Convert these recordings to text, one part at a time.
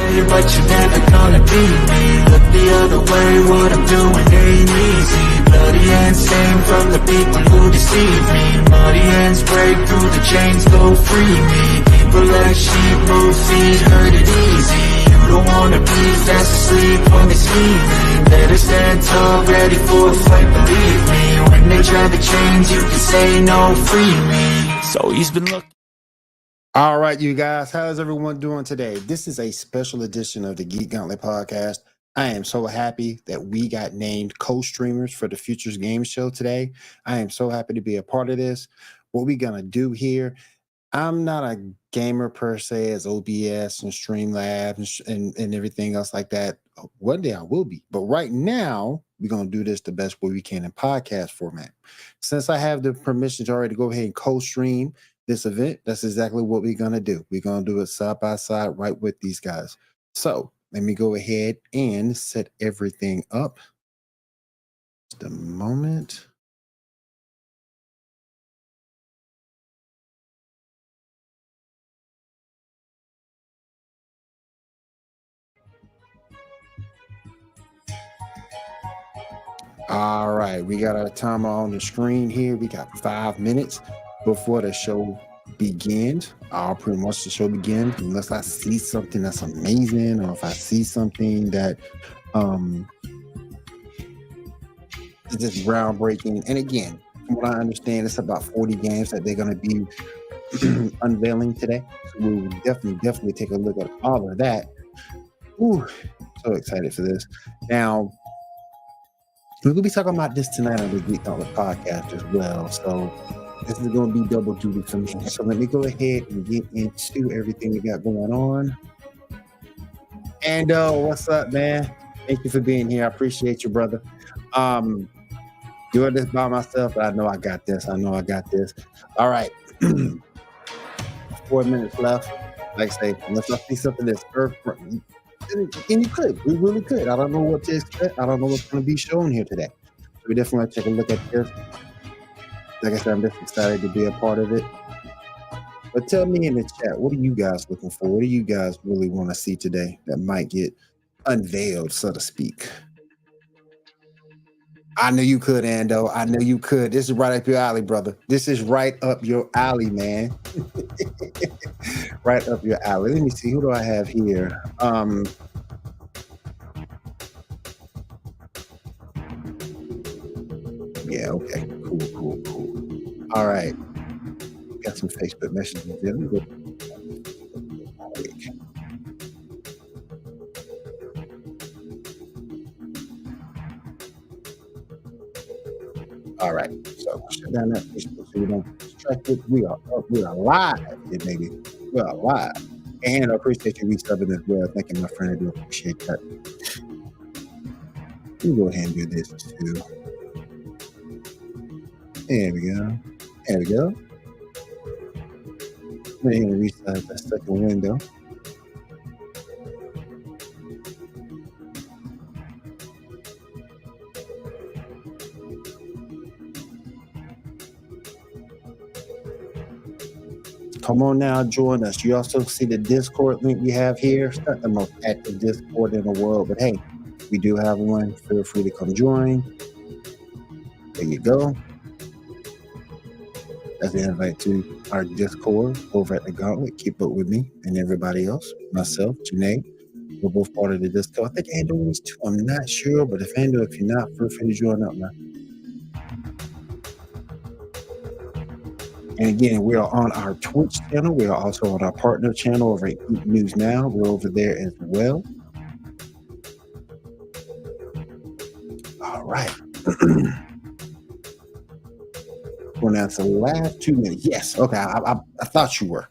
way, but you're never gonna beat me. Look the other way, what I'm doing ain't easy. Bloody hands stained from the people who deceive me. Muddy hands break through the chains, go free me. People like sheep move feet, hurt it easy. You don't wanna be fast asleep when they're scheming. Better stand tall, ready for a fight, believe me. When they try to change, you can say no, free me. So he's been looking. All right, you guys, how's everyone doing today? This is a special edition of the Geek Gauntlet podcast. I am so happy that we got named co-streamers for the Futures Game Show today. I am so happy to be a part of this. What we're going to do here, I'm not a gamer per se as OBS and Streamlabs and everything else like that. One day I will be. But right now, we're going to do this the best way we can in podcast format. Since I have the permission to already go ahead and co-stream this event, that's exactly what we're going to do. We're going to do it side by side right with these guys. So let me go ahead and set everything up. Just a moment. All right, we got our timer on the screen here. We got 5 minutes before the show begins. Pretty much the show begins unless I see something that's amazing, or if I see something that is just groundbreaking. And again, from what I understand, it's about 40 games that they're going to be unveiling today. So we will definitely take a look at all of that. Ooh, so excited for this. Now, we're going to be talking about this tonight on the Geek Gauntlet podcast as well. So this is going to be double duty for me. So let me go ahead and get into everything we got going on. And what's up, man? Thank you for being here. I appreciate you, brother. Doing this by myself, but I know I got this. All right. 4 minutes left. Like I say, unless I see something that's earth, and you could. We really could. I don't know what to expect. I don't know what's going to be shown here today. So we definitely want to take a look at this. Like I said, I'm just excited to be a part of it. But tell me in the chat, what are you guys looking for? What do you guys really want to see today that might get unveiled, so to speak? I knew you could, Ando. I knew you could. This is right up your alley, brother. This is right up your alley, man. Right up your alley. Let me see. Who do I have here? Yeah, okay. Cool. All right. Got some Facebook messages there. Let me go. All right, so shut down that Facebook so we don't distract it. We are up. We are live, baby. We are live. And I appreciate you resubbing as well. Thank you, my friend. I do appreciate that. Let me go ahead and do this too. There we go. Let me resize that second window. Come on now, join us. You also see the Discord link we have here. It's not the most active Discord in the world, but hey, we do have one. Feel free to come join. There you go. That's the invite to our Discord over at the Gauntlet. Keep up with me and everybody else. Myself, Janae, we're both part of the Discord. I think Ando is too. I'm not sure, but if you're not, feel free to join up, man. And again, we are on our Twitch channel. We are also on our partner channel over at Geek News Now. We're over there as well. All right. Going down to the last 2 minutes. Yes. Okay. I thought you were.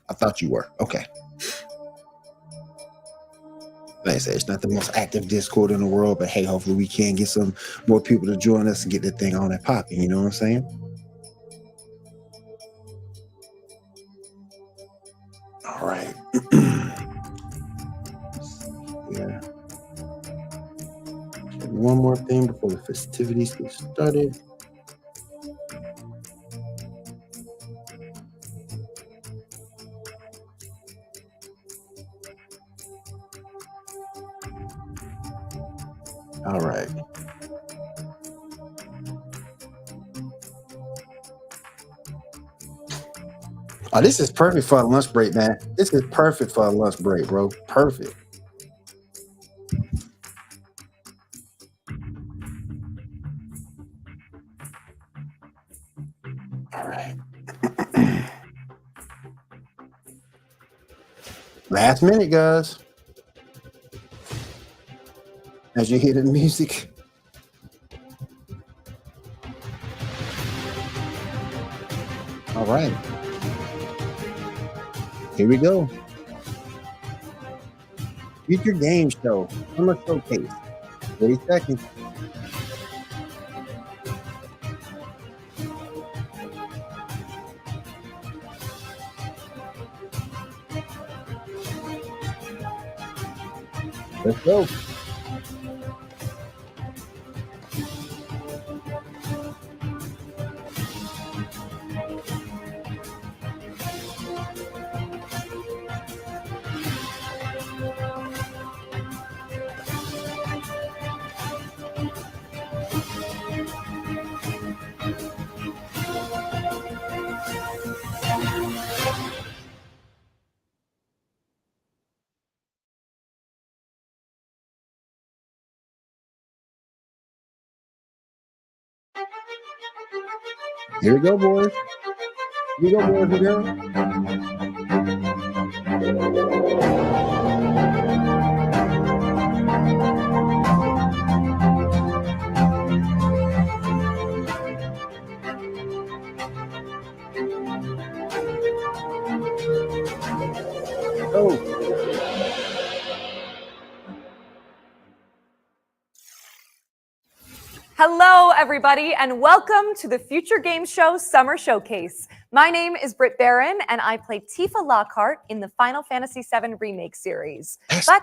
Okay. Like I said, it's not the most active Discord in the world, but hey, hopefully we can get some more people to join us and get the thing on and popping. You know what I'm saying? All right. Yeah. One more thing before the festivities get started. All right. Oh, this is perfect for a lunch break, man. This is perfect for a lunch break, bro. Perfect. All right. Last minute, guys. As you hear the music. All right. Here we go. Future Game Show. Summer Showcase. 30 seconds. Let's go. Here we go, boys. Here we go, boys and girls. Oh. Hello, everybody, and welcome to the Future Game Show Summer Showcase. My name is Britt Barron, and I play Tifa Lockhart in the Final Fantasy VII Remake series. But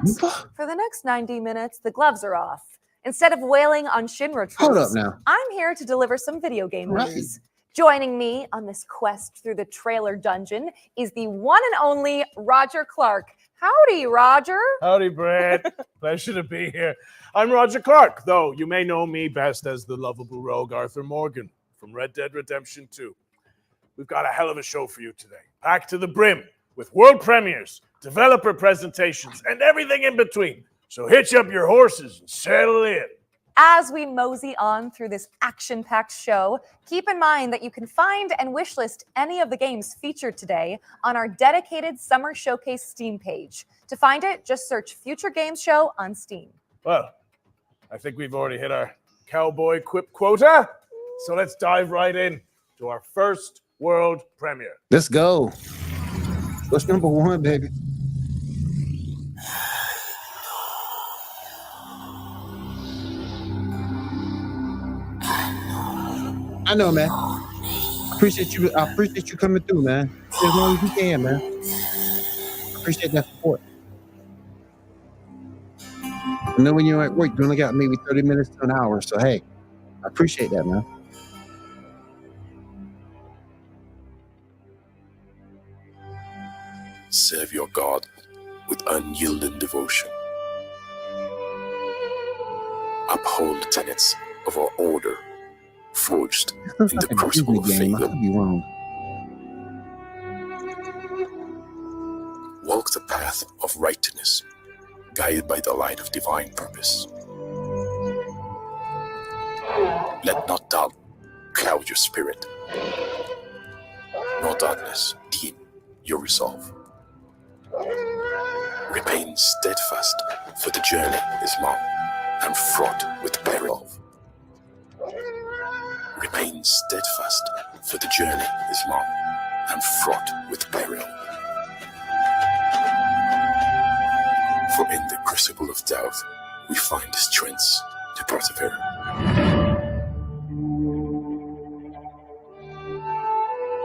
for the next 90 minutes, the gloves are off. Instead of wailing on Shinra Hold up troops, now. I'm here to deliver some video game Right. news. Joining me on this quest through the trailer dungeon is the one and only Roger Clark. Howdy, Roger. Howdy, Brett. Pleasure to be here. I'm Roger Clark, though you may know me best as the lovable rogue Arthur Morgan from Red Dead Redemption 2. We've got a hell of a show for you today, packed to the brim with world premieres, developer presentations, and everything in between. So hitch up your horses and settle in. As we mosey on through this action-packed show, keep in mind that you can find and wishlist any of the games featured today on our dedicated Summer Showcase Steam page. To find it, just search Future Games Show on Steam. Well, I think we've already hit our cowboy quip quota, so let's dive right in to our first world premiere. Let's go. What's number one, baby? I know, man. I appreciate you coming through, man. As long as you can, man. I appreciate that support. I know when you're at work, you only got maybe 30 minutes to an hour. So, hey, I appreciate that, man. Serve your God with unyielding devotion. Uphold the tenets of our order, forged in the crucible of game. I faith. could be wrong. Walk the path of righteousness, guided by the light of divine purpose. Let not doubt cloud your spirit, nor darkness dim your resolve. Remain steadfast, for the journey is long and fraught with peril. Remain steadfast, for the journey is long and fraught with peril. For in the crucible of doubt, we find the strength to persevere.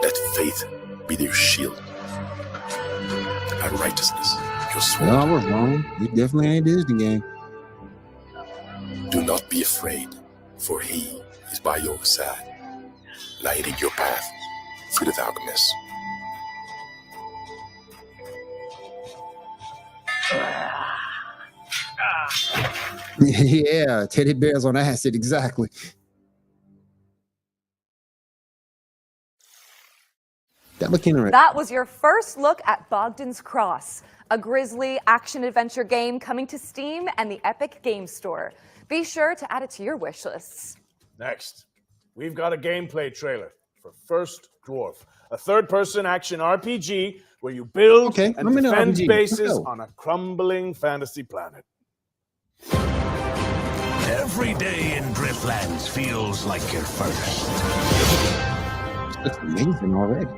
Let faith be your shield, and righteousness your sword. No, I was wrong. It definitely ain't Disney game. Do not be afraid, for he is by your side, lighting your path through the darkness. Yeah, teddy bears on acid, exactly. That looked interesting. That was your first look at Bogdan's Cross, a grisly action-adventure game coming to Steam and the Epic Games Store. Be sure to add it to your wish lists. Next, we've got a gameplay trailer for First Dwarf, a third-person action RPG where you build and defend bases on a crumbling fantasy planet. Every day in Driftlands feels like your first. It's amazing already.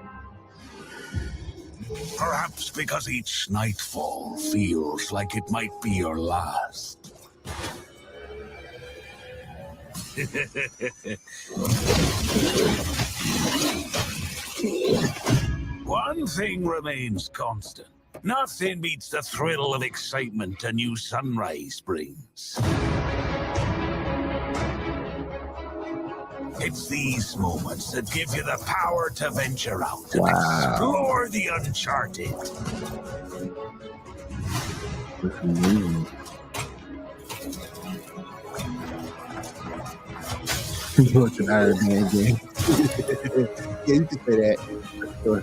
Perhaps because each nightfall feels like it might be your last. One thing remains constant. Nothing beats the thrill of excitement a new sunrise brings. It's these moments that give you the power to venture out and explore the uncharted. It's an Iron Man game. Yeah, you can say that. Sure.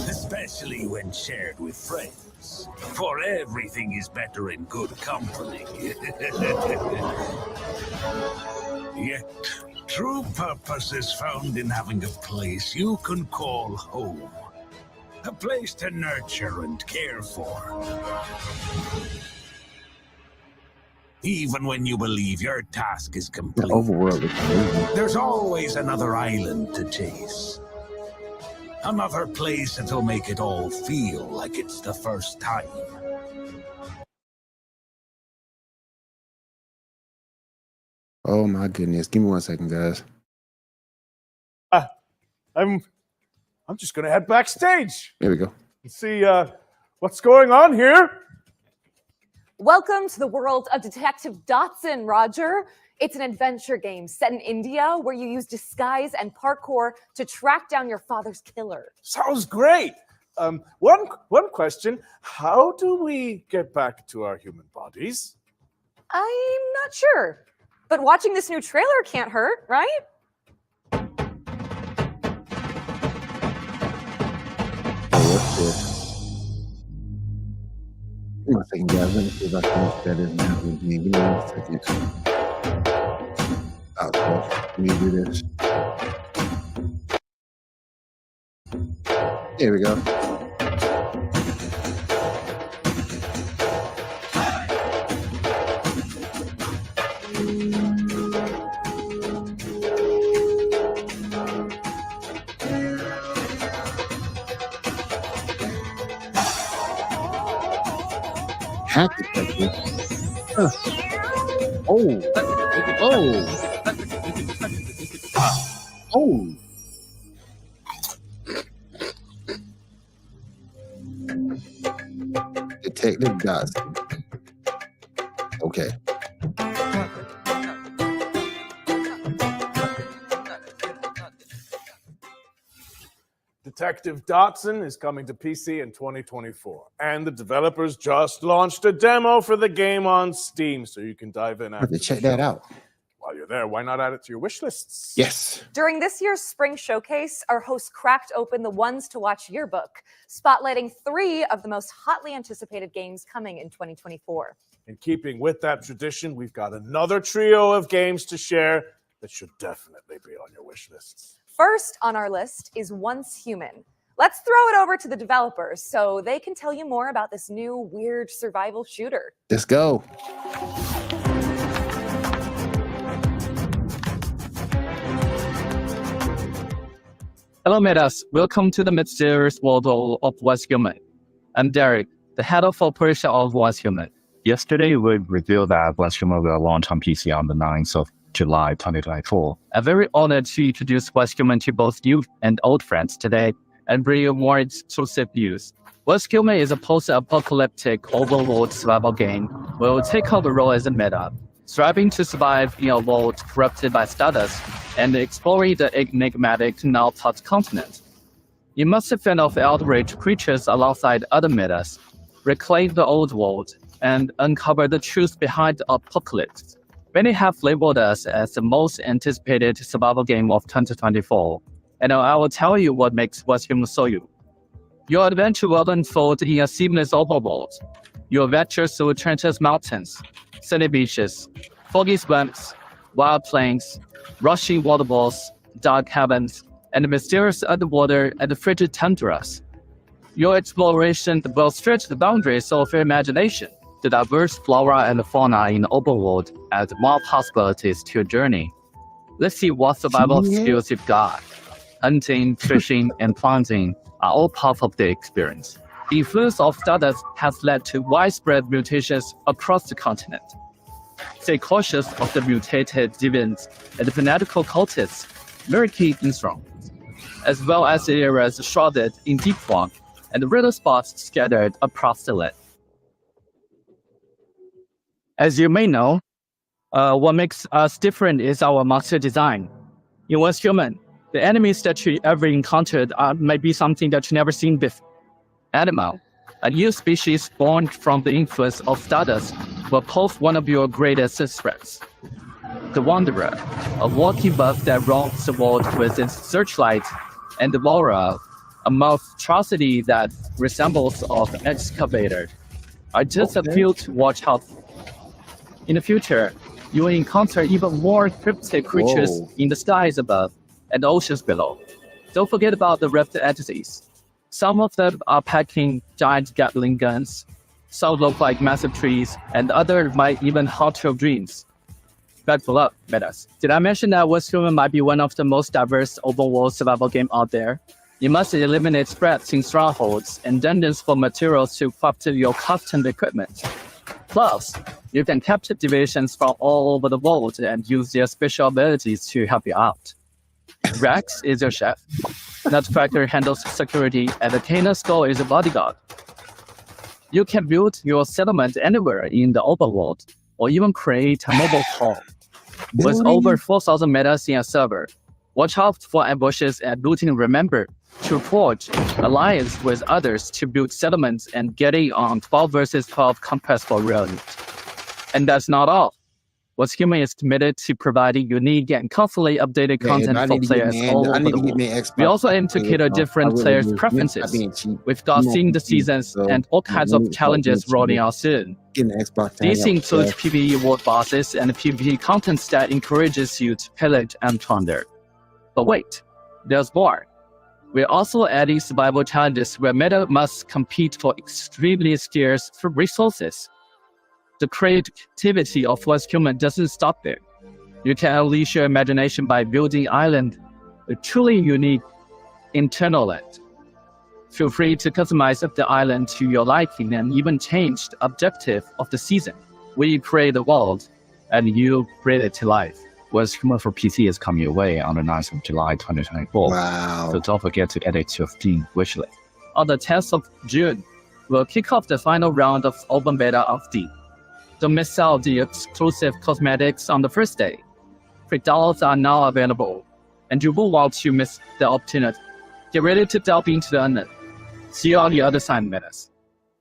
Especially when shared with friends. For everything is better in good company. Yet, true purpose is found in having a place you can call home. A place to nurture and care for. Even when you believe your task is complete, The overworld is amazing. there's always another island to chase. Another place that'll make it all feel like it's the first time. Oh my goodness. Give me 1 second, guys. I'm just going to head backstage There we go. and see what's going on here. Welcome to the world of Detective Dotson, Roger. It's an adventure game set in India where you use disguise and parkour to track down your father's killer. Sounds great. One question. How do we get back to our human bodies? I'm not sure, but watching this new trailer can't hurt, right? What's this? Give me 1 second, guys. Let me see if I can make that in now. Give me 1 second. Let me do this. There we go. Hack detective. Huh. Oh. Oh. Detective Dotson. Okay. Detective Dotson is coming to PC in 2024, and the developers just launched a demo for the game on Steam, so you can dive in I have after to the check show. that out. While you're there, why not add it to your wish lists? Yes. During this year's spring showcase, our hosts cracked open the ones to watch yearbook, spotlighting 3 of the most hotly anticipated games coming in 2024. In keeping with that tradition, we've got another trio of games to share that should definitely be on your wish lists. First on our list is Once Human. Let's throw it over to the developers so they can tell you more about this new weird survival shooter. Let's go. Hello, Metas. Welcome to the mysterious world of Once Human. I'm Derek, the head of operation of Once Human. Yesterday, we revealed that Once Human will launch on PC on the 9th of July 2024. I'm very honored to introduce Once Human to both new and old friends today and bring you more exclusive news. Once Human is a post-apocalyptic overworld survival game where we'll take on the role as a meta, striving to survive in a world corrupted by stardust and exploring the enigmatic now-thought continent. You must fend off outraged creatures alongside other metas, reclaim the old world, and uncover the truth behind the apocalypse. Many have labeled us as the most anticipated survival game of 2024, and I will tell you what makes West Human so you. Your adventure will unfold in a seamless overworld. Your adventures through treacherous mountains, sandy beaches, foggy swamps, wild plains, rushing waterfalls, dark caverns, and mysterious underwater and frigid tundras. Your exploration will stretch the boundaries of your imagination. The diverse flora and fauna in the overworld add more possibilities to your journey. Let's see what survival skills you've got. Hunting, fishing, and planting are all part of the experience. The influence of Stardust has led to widespread mutations across the continent. Stay cautious of the mutated deviants and the fanatical cultists lurking in strongholds, as well as the areas shrouded in deep fog and riddle spots scattered across the land. As you may know, what makes us different is our monster design. In West Human, the enemies that you ever encountered might be something that you never seen before. Animal, a new species born from the influence of Stardust, will pose one of your greatest threats. The Wanderer, a walking buff that roams the world with its searchlight, and the Devourer, a monstrosity that resembles an excavator, are just a few to watch out for. In the future, you will encounter even more cryptic creatures in the skies above and the oceans below. Don't forget about the rift entities. Some of them are packing giant Gatling guns, some look like massive trees, and others might even haunt your dreams. Buckle up, metas. Did I mention that West Human might be one of the most diverse open world survival games out there? You must eliminate spreads in strongholds and dungeons for materials to craft your custom equipment. Plus, you can capture divisions from all over the world and use their special abilities to help you out. Rex is your chef. Nutcracker handles security, and the Kana Skull is a bodyguard. You can build your settlement anywhere in the overworld, or even create a mobile home. With over 4,000 metas in a server, watch out for ambushes and looting. Remember to forge alliance with others to build settlements and get in on 12 versus 12 conquest for real. And that's not all. West Human is committed to providing unique and constantly updated content for players all over the world. We also aim to cater different players' preferences. We've got themed seasons and all kinds of challenges rolling out soon. These include PvE world bosses and PvP content that encourages you to pillage and plunder. But wait, there's more. We're also adding survival challenges where meta must compete for extremely scarce resources. The creativity of West Human doesn't stop there. You can unleash your imagination by building island, a truly unique internal land. Feel free to customize the island to your liking and even change the objective of the season. We create the world, and you bring it to life. West Human for PC is coming your way on the 9th of July 2024. Wow. So don't forget to add it to your Steam wishlist. On the 10th of June, we'll kick off the final round of open beta of Steam. Don't miss out the exclusive cosmetics on the first day. Free downloads are now available, and you won't want to miss the opportunity. Get ready to delve into the unknown. See you on the other side, metas.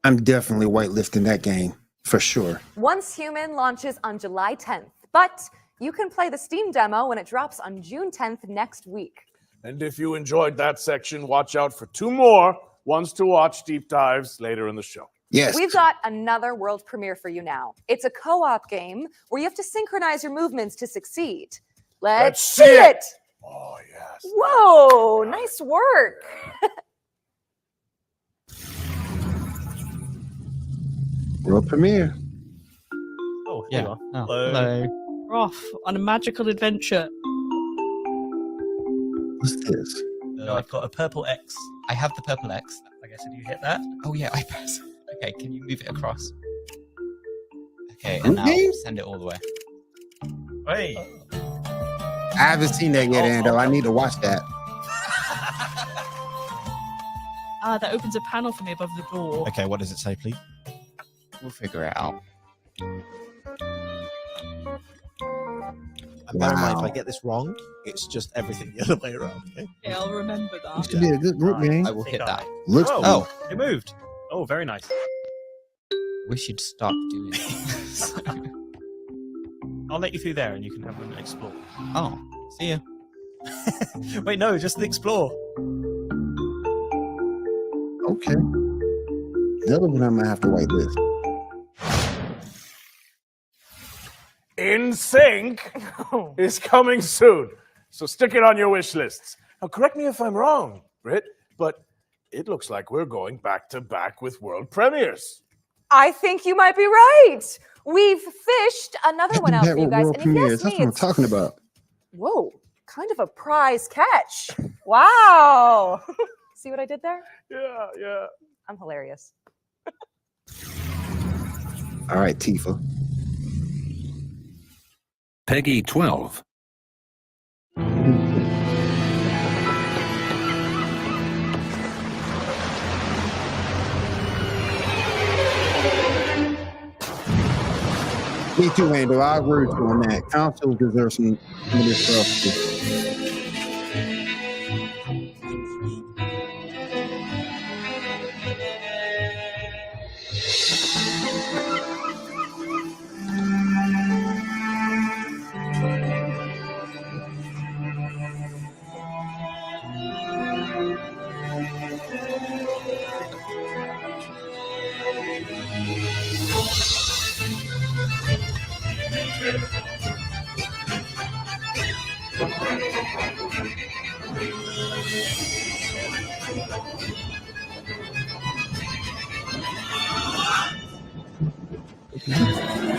I'm definitely whitelisting that game, for sure. Once Human launches on July 10th, but you can play the Steam demo when it drops on June 10th next week. And if you enjoyed that section, watch out for 2 more ones to watch deep dives later in the show. Yes. We've got another world premiere for you now. It's a co-op game where you have to synchronize your movements to succeed. Let's see it! Oh, yes. Whoa, nice work. World premiere. Oh, here you are. Oh, Hello. We're off on a magical adventure. What's this? No, I've got a purple X. I have the purple X. Okay, so do you hit that? Oh yeah, I press. Okay, can you move it across? Okay, Group and now game? send it all the way. Hey. I haven't seen that yet, Ando. I need to watch that. Ah, that opens a panel for me above the door. Okay, what does it say, please? We'll figure it out. And bear in mind, if I Wow. get this wrong, it's just everything the other way around. Okay? Yeah, I'll remember Used that. to be a good group game. I will hit that. Looks Oh, it moved. Oh, very nice. Wish you'd stop doing it. I'll let you through there, and you can have an explore. Oh, see ya. Wait, no, just the explore. okay. The other one I might have to whitelist. In Sync is coming soon, so stick it on your wish lists. Now, correct me if I'm wrong, Britt, but it looks like we're going back to back with world premieres. I think you might be right. We've fished another one out That for you with guys. world And if you premieres. ask That's me, what I'm it's talking about. whoa, kind of a prize catch. Wow. See what I did there? Yeah. I'm hilarious. All right, Tifa. Peggy 12. Me too, Andrew. I agree with you on that. Council deserves some of this stuff too.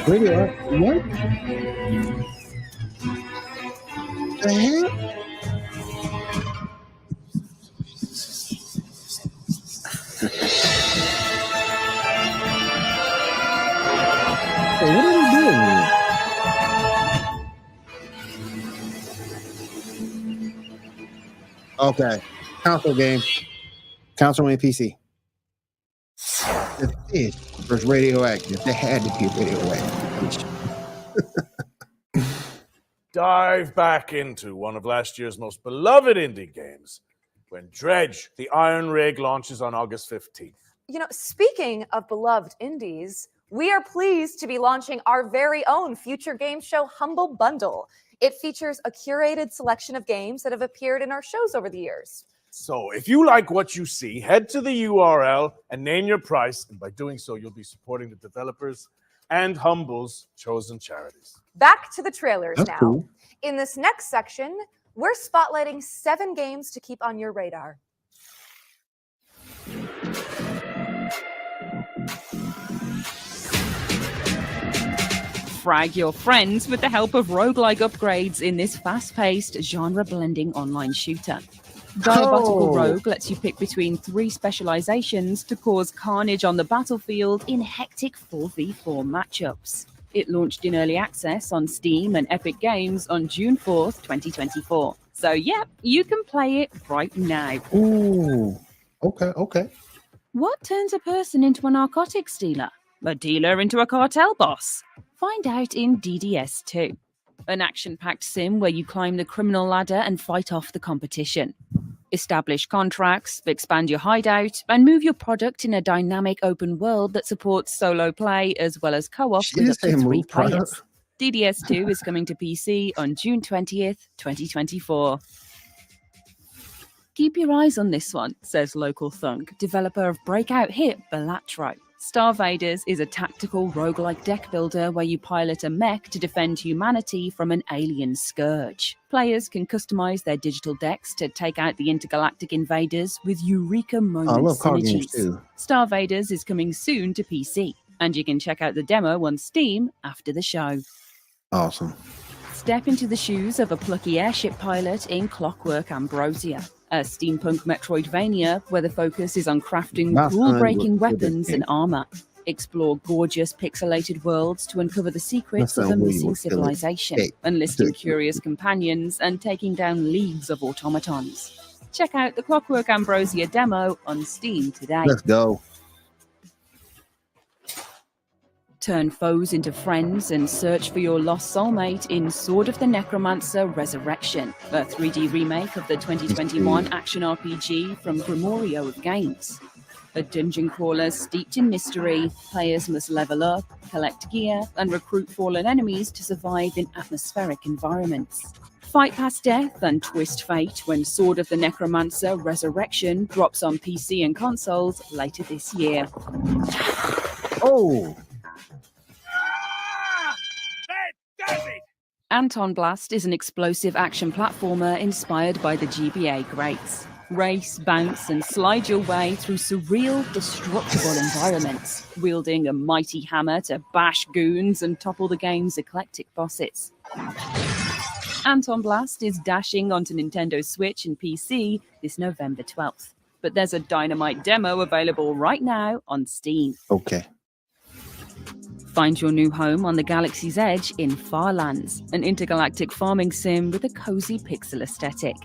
Radio, what? The hell? Hey, what are we doing here? Okay. Console game. Console and PC. It was radioactive. They had to be radioactive. Dive back into one of last year's most beloved indie games when Dredge, the Iron Rig, launches on August 15th. You know, speaking of beloved indies, we are pleased to be launching our very own Future Game Show Humble Bundle. It features a curated selection of games that have appeared in our shows over the years. So if you like what you see, head to the URL and name your price. And by doing so, you'll be supporting the developers and Humble's chosen charities. Back to the trailers That's now. cool. In this next section, we're spotlighting 7 games to keep on your radar. Frag your friends with the help of roguelike upgrades in this fast-paced, genre-blending online shooter. Diabolical Oh. Rogue lets you pick between 3 specializations to cause carnage on the battlefield in hectic 4v4 matchups. It launched in early access on Steam and Epic Games on June 4th, 2024. So, yep, you can play it right now. Ooh. Okay. What turns a person into a narcotics dealer? A dealer into a cartel boss? Find out in DDS 2, an action-packed sim where you climb the criminal ladder and fight off the competition. Establish contracts, expand your hideout, and move your product in a dynamic open world that supports solo play as well as co-op She with didn't up to say 3 move players. product. DDS 2 is coming to PC on June 20th, 2024. Keep your eyes on this one, says Local Thunk, developer of breakout hit Balatro. Star Vaders is a tactical roguelike deck builder where you pilot a mech to defend humanity from an alien scourge. Players can customize their digital decks to take out the intergalactic invaders with Eureka moment I love card games synergies. too. Star Vaders is coming soon to PC, and you can check out the demo on Steam after the show. Awesome. Step into the shoes of a plucky airship pilot in Clockwork Ambrosia, a steampunk Metroidvania where the focus is on crafting My son rule-breaking would- weapons and armor. Explore gorgeous pixelated worlds to uncover the secrets My of son a William missing would kill it. civilization, Hey, enlisting look. curious companions and taking down leagues of automatons. Check out the Clockwork Ambrosia demo on Steam today. Let's go. Turn foes into friends and search for your lost soulmate in Sword of the Necromancer Resurrection, a 3D remake of the 2021 action RPG from Grimorio of Games. A dungeon crawler steeped in mystery, players must level up, collect gear, and recruit fallen enemies to survive in atmospheric environments. Fight past death and twist fate when Sword of the Necromancer Resurrection drops on PC and consoles later this year. Oh! Anton Blast is an explosive action platformer inspired by the GBA greats. Race, bounce, and slide your way through surreal, destructible environments, wielding a mighty hammer to bash goons and topple the game's eclectic bosses. Anton Blast is dashing onto Nintendo Switch and PC this November 12th. But there's a dynamite demo available right now on Steam. Okay. Find your new home on the galaxy's edge in Farlands, an intergalactic farming sim with a cozy pixel aesthetic.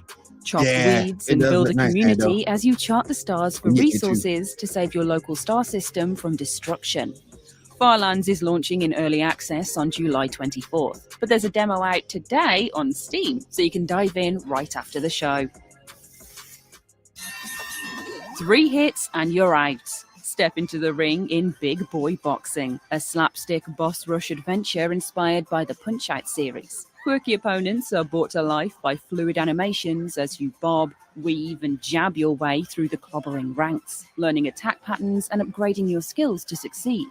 Chop weeds and build a community as you chart the stars for resources to save your local star system from destruction. Farlands is launching in early access on July 24th, but there's a demo out today on Steam, so you can dive in right after the show. 3 hits and you're out. Step into the ring in Big Boy Boxing, a slapstick boss rush adventure inspired by the Punch-Out series. Quirky opponents are brought to life by fluid animations as you bob, weave, and jab your way through the clobbering ranks, learning attack patterns and upgrading your skills to succeed.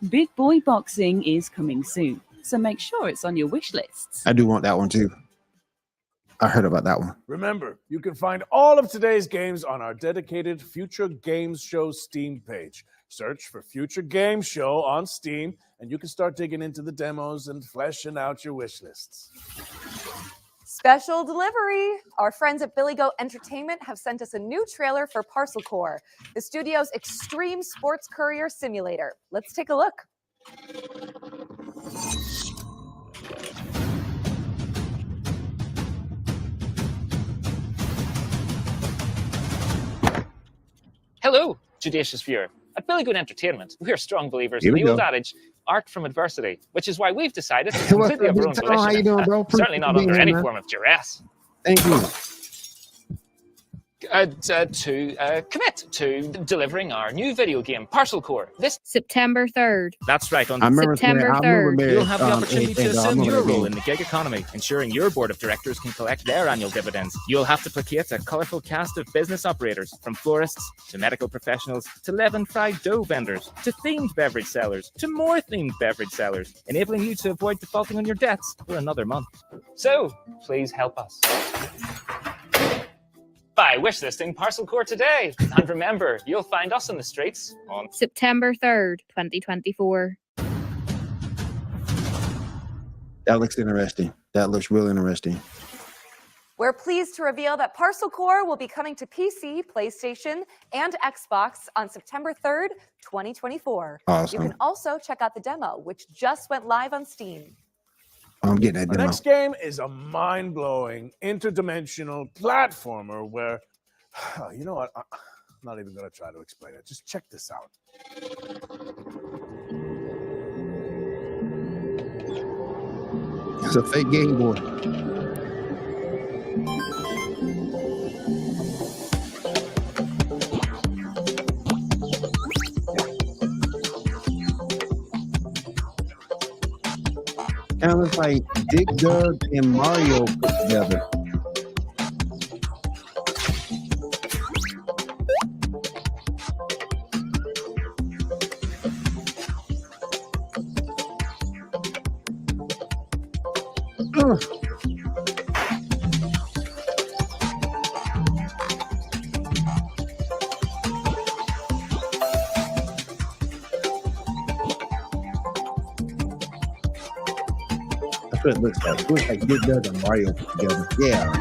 Big Boy Boxing is coming soon, so make sure it's on your wish lists. I do want that one too. I heard about that one. Remember, you can find all of today's games on our dedicated Future Games Show Steam page. Search for Future Games Show on Steam, and you can start digging into the demos and fleshing out your wish lists. Special delivery! Our friends at Billy Goat Entertainment have sent us a new trailer for Parcel Core, the studio's extreme sports courier simulator. Let's take a look. Hello, judicious viewer. At Billy Goat Entertainment, we are strong believers in the old adage, art from adversity, which is why we've decided to completely of our own volition. How you doing, bro? Certainly not under any form of duress. Thank you. To commit to delivering our new video game, Parcel Core, this September 3rd. That's right, on September 3rd. You'll have the opportunity to assume your role in the gig economy, ensuring your board of directors can collect their annual dividends. You'll have to placate a colourful cast of business operators, from florists to medical professionals to leaven fried dough vendors to themed beverage sellers to more themed beverage sellers, enabling you to avoid defaulting on your debts for another month. So, please help us by wishlisting Parcel Core today. And remember, you'll find us on the streets on September 3rd, 2024. That looks interesting. That looks real interesting. We're pleased to reveal that Parcel Core will be coming to PC, PlayStation, and Xbox on September 3rd, 2024. Awesome. You can also check out the demo, which just went live on Steam. I'm getting that The demo. next game is a mind-blowing, interdimensional platformer where, you know what? I'm not even going to try to explain it. Just check this out. It's a fake Game Boy. Kind of looks like Dick, Doug, and Mario put together. That's what it looks like. It looks like Dick, Doug, and Mario put together. Yeah.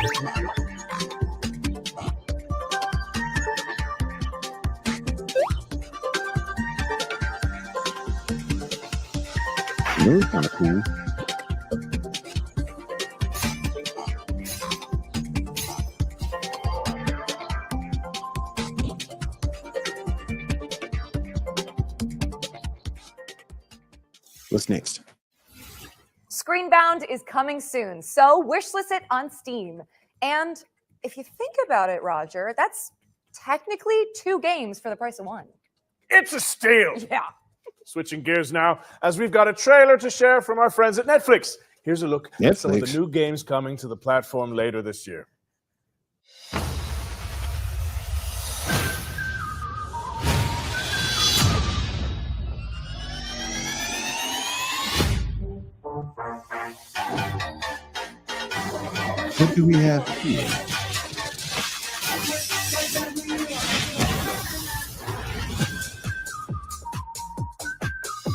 It was kind of cool. What's next? Screenbound is coming soon, so wishlist it on Steam. And if you think about it, Roger, that's technically 2 games for the price of 1. It's a steal. Yeah. Switching gears now, as we've got a trailer to share from our friends at Netflix. Here's a look at some of the new games coming to the platform later this year. What do we have here?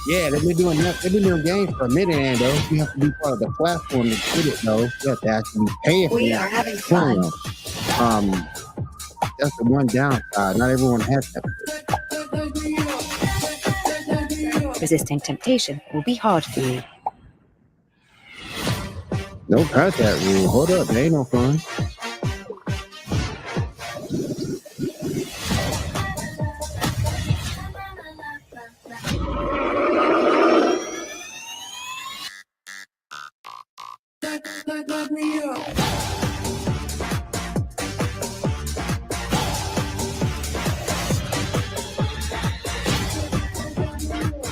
Yeah, they've been doing that. They've been doing games for a minute, and though you have to be part of the platform to get it. Though you have to actually pay for it. We are having fun. That's the one downside. Not everyone has that. Resisting temptation will be hard for you. No contact rule. Hold up, there ain't no fun.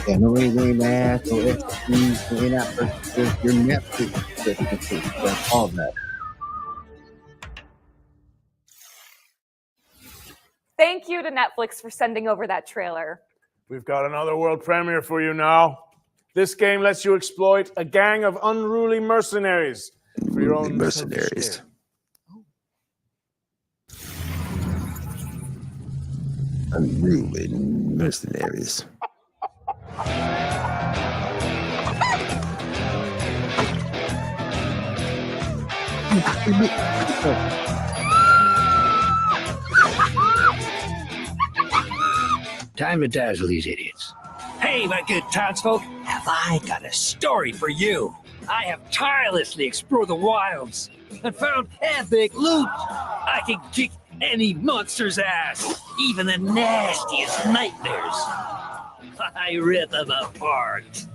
Yeah, no anything bad, no XP, no in-app purchases, your Netflix, that's all that. Thank you to Netflix for sending over that trailer. We've got another world premiere for you now. This game lets you exploit a gang of unruly mercenaries for your own mercenaries. Unruly mercenaries. Time to dazzle these idiots. Hey, my good townsfolk, have I got a story for you? I have tirelessly explored the wilds and found epic loot. I can kick any monster's ass, even the nastiest nightmares. I rip them apart.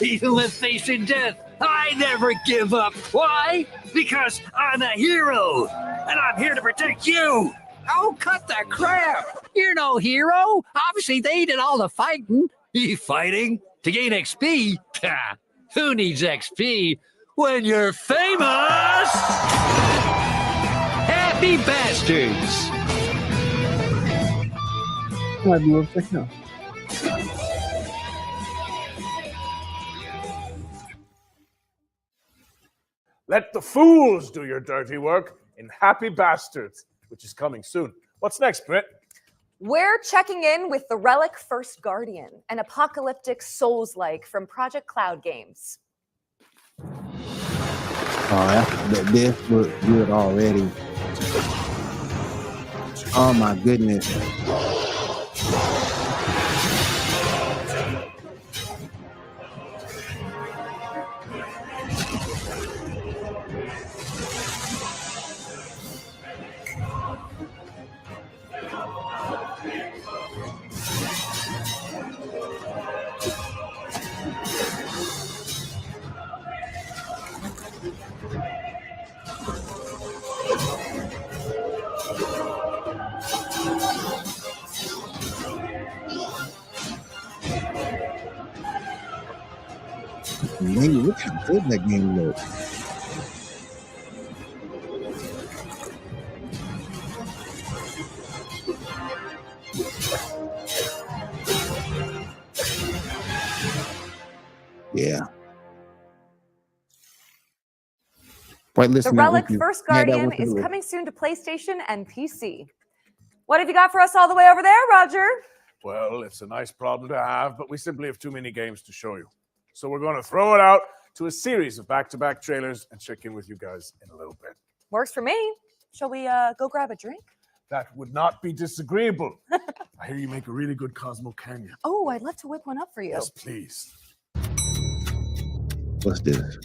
Even when facing death, I never give up. Why? Because I'm a hero, and I'm here to protect you. Oh, cut the crap. You're no hero. Obviously, they did all the fighting. You fighting? To gain XP? Who needs XP when you're famous? Happy bastards. Let the fools do your dirty work in Happy Bastards, which is coming soon. What's next, Britt? We're checking in with the Relic First Guardian, an apocalyptic Souls-like from Project Cloud Games. Oh, this looks good already. Oh my goodness. Man, look how good that game looks. Yeah. Wait, listen, the Relic First Guardian is coming soon to PlayStation and PC. What have you got for us all the way over there, Roger? Well, it's a nice problem to have, but we simply have too many games to show you. So we're going to throw it out to a series of back-to-back trailers and check in with you guys in a little bit. Works for me. Shall we go grab a drink? That would not be disagreeable. I hear you make a really good Cosmo Canyon. Oh, I'd love to whip one up for you. Yes, please. Let's do this.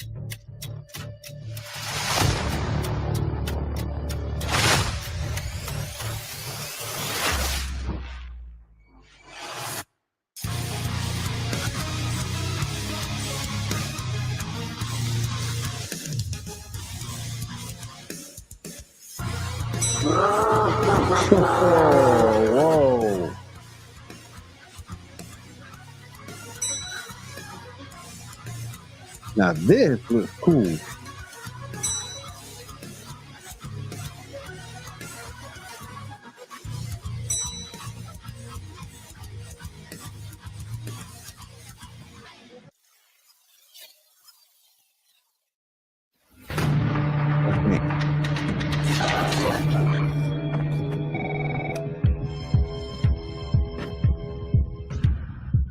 Whoa. Now this looks cool.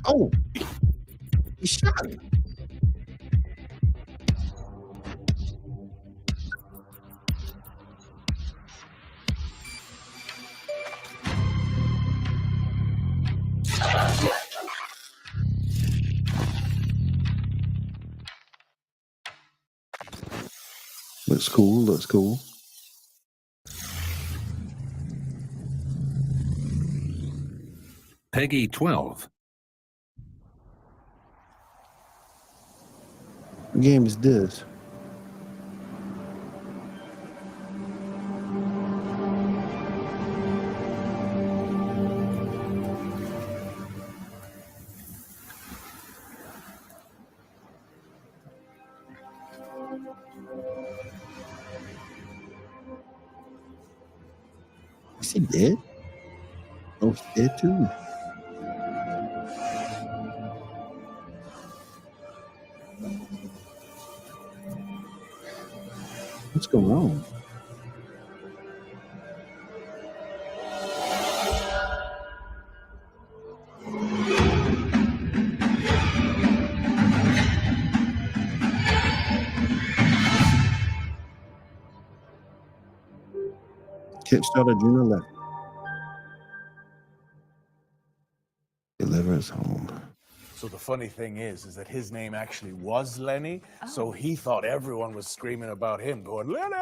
Oh, he shot him. Looks cool, looks cool. Peggy 12. What game is this? Is he dead? Oh, he's dead too. What's going on? Kickstarter June 11th. Deliverance home. So the funny thing is that his name actually was Lenny, so he thought everyone was screaming about him, going, Lenny!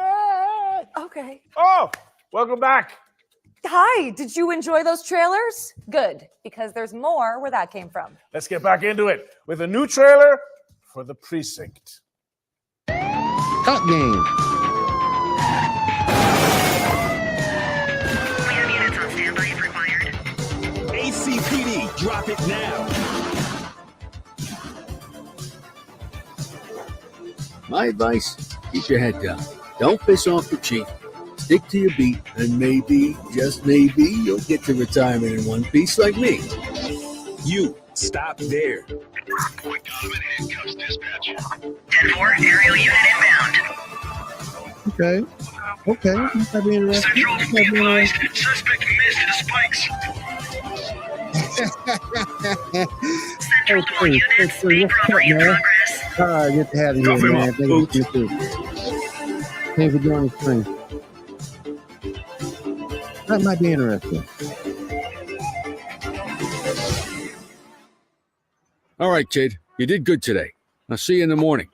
Okay. Oh, welcome back. Hi, did you enjoy those trailers? Good, because there's more where that came from. Let's get back into it with a new trailer for The Precinct. Cop game. ACPD, drop it now. My advice, keep your head down. Don't piss off the chief. Stick to your beat, and maybe, just maybe, you'll get to retirement in one piece like me. You, stop there. Point Donovan handcuffs dispatch. 10-4, aerial unit inbound. Okay. Okay. This might be interesting. Central, This be might be advised, interesting. suspect missed the spikes. Central to units, speed robbery in progress. All right, good to have you here, man. Thank you too. Thanks for joining the stream. That might be interesting. All right, kid. You did good today. I'll see you in the morning.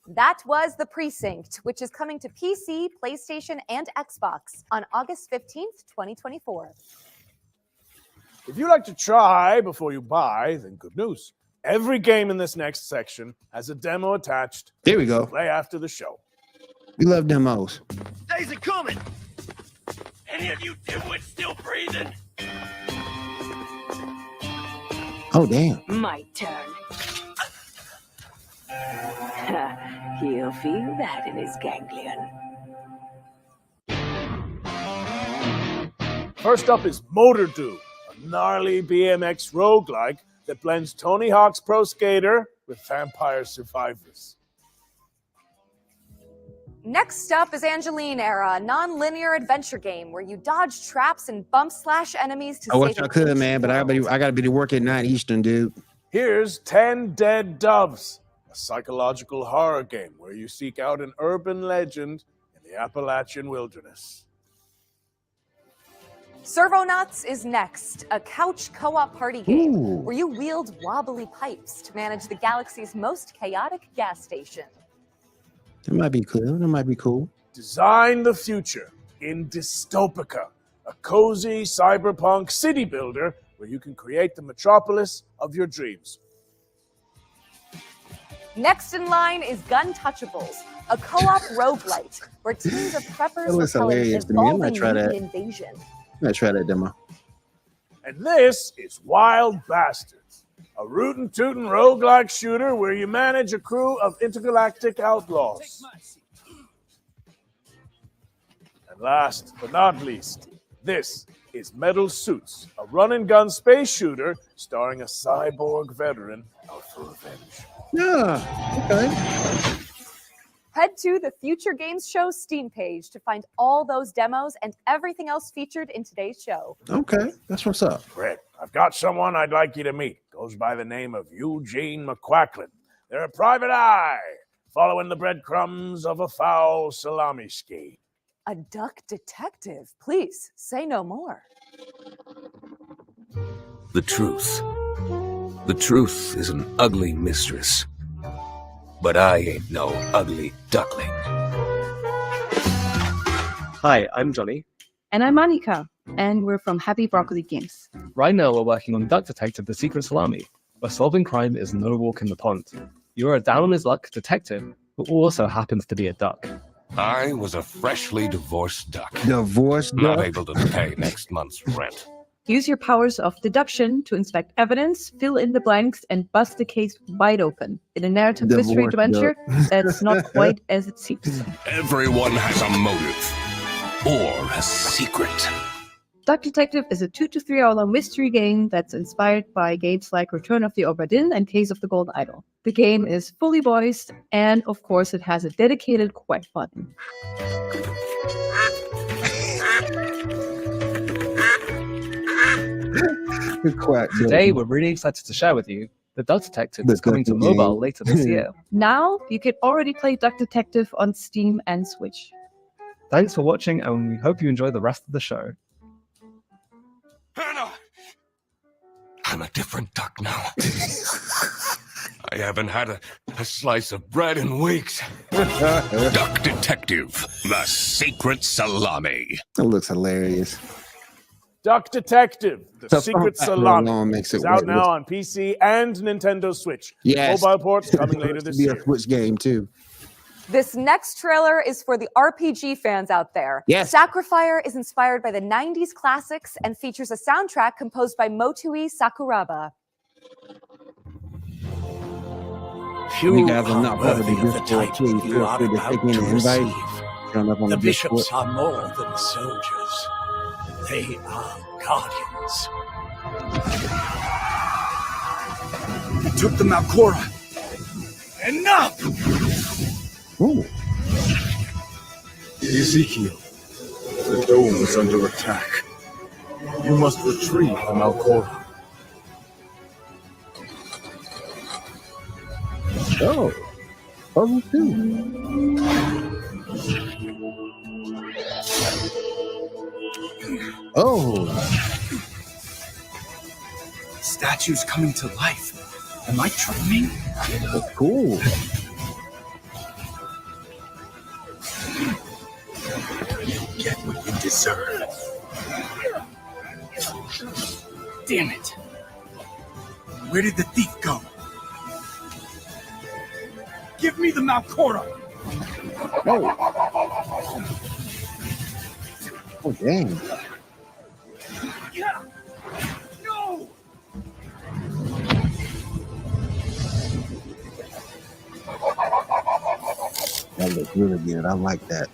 That was The Precinct, which is coming to PC, PlayStation, and Xbox on August 15th, 2024. If you like to try before you buy, then good news. Every game in this next section has a demo attached. There we go. Play after the show. We love demos. Days are coming. Any of you dimwits still breathing? Oh, damn. My turn. He'll feel that in his ganglion. First up is Motor Do, a gnarly BMX roguelike that blends Tony Hawk's Pro Skater with Vampire Survivors. Next up is Angeline Era, a non-linear adventure game where you dodge traps and bump slash enemies to I wish save I an could, ancient man, but I got to be to work at 9 Eastern, dude. Here's 10 Dead Doves, a psychological horror game where you seek out an urban legend in the Appalachian wilderness. Servonauts is next, a couch co-op party game Ooh. where you wield wobbly pipes to manage the galaxy's most chaotic gas station. That might be cool. That might be cool. Design the future in Dystopica, a cozy cyberpunk city builder where you can create the metropolis of your dreams. Next in line is Gun Touchables, a co-op roguelite where teams of preppers That looks repel an hilarious to me. I might evolving try that. mutant invasion. I'm gonna try that demo. And this is Wild Bastards, a rootin' tootin' roguelike shooter where you manage a crew of intergalactic outlaws. And last but not least, this is Metal Suits, a run-and-gun space shooter starring a cyborg veteran out for revenge. Yeah, okay. Head to the Future Games Show Steam page to find all those demos and everything else featured in today's show. Okay, that's what's up. Rick, I've got someone I'd like you to meet. Goes by the name of Eugene McQuacklin. They're a private eye, following the breadcrumbs of a foul salami scheme. A duck detective. Please say no more. The truth. The truth is an ugly mistress. But I ain't no ugly duckling. Hi, I'm Johnny. And I'm Annika, and we're from Happy Broccoli Games. Right now we're working on Duck Detective The Secret Salami, where solving crime is no walk in the pond. You're a down-on-his-luck detective who also happens to be a duck. I was a freshly divorced duck. Divorced Not duck? able to pay next month's rent. Use your powers of deduction to inspect evidence, fill in the blanks, and bust the case wide open in a narrative mystery Divorced adventure duck. that's not quite as it seems. Everyone has a motive. Or a secret. Duck Detective is a 2 to 3 hour long mystery game that's inspired by games like Return of the Obra Dinn and Case of the Golden Idol. The game is fully voiced, and of course it has a dedicated quack button. Today we're really excited to share with you that Duck Detective is coming to mobile later this year. Now you can already play Duck Detective on Steam and Switch. Thanks for watching, and we hope you enjoy the rest of the show. I'm a different duck now. I haven't had a slice of bread in weeks. Duck Detective, the secret salami. That looks hilarious. Duck Detective, The The Secret phone Salami, alone makes it is out work. now on PC and Nintendo Switch. Yes. Mobile ports coming later It's this be a year. Switch game too. This next trailer is for the RPG fans out there. Yes. Sacrifier is inspired by the 90s classics and features a soundtrack composed by Motoi Sakuraba. You guys are not part of the Discord, please feel free to take in an invite. Turn up on The the bishops Discord. are more than soldiers. They are guardians. You took the Malcora. Enough! Ooh. Ezekiel, the dome is under attack. You must retrieve the Malcora. Oh. Puzzle too. Oh. Statues coming to life. Am I dreaming? That's cool. You get what you deserve. Damn it. Where did the thief go? Give me the Malcora. Oh. Oh, dang. No! That looks really good. I like that.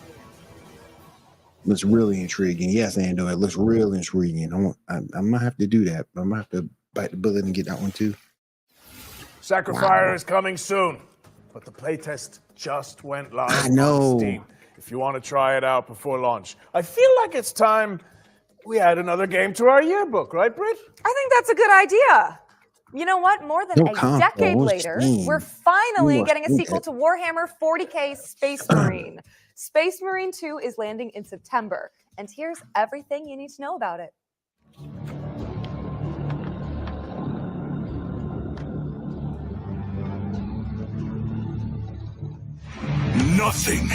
Looks really intriguing. Yes, Ando, it looks real intriguing. I might have to do that. I might have to bite the bullet and get that one too. Sacrifier is coming soon, but the playtest just went live I know. on Steam. If you want to try it out before launch, I feel like it's time we add another game to our yearbook, right, Britt? I think that's a good idea. You know what? More than No a combo, decade it's later, Steam. we're finally You are getting a stupid. sequel to Warhammer 40k Space Marine. Space Marine 2 is landing in September, and here's everything you need to know about it. Nothing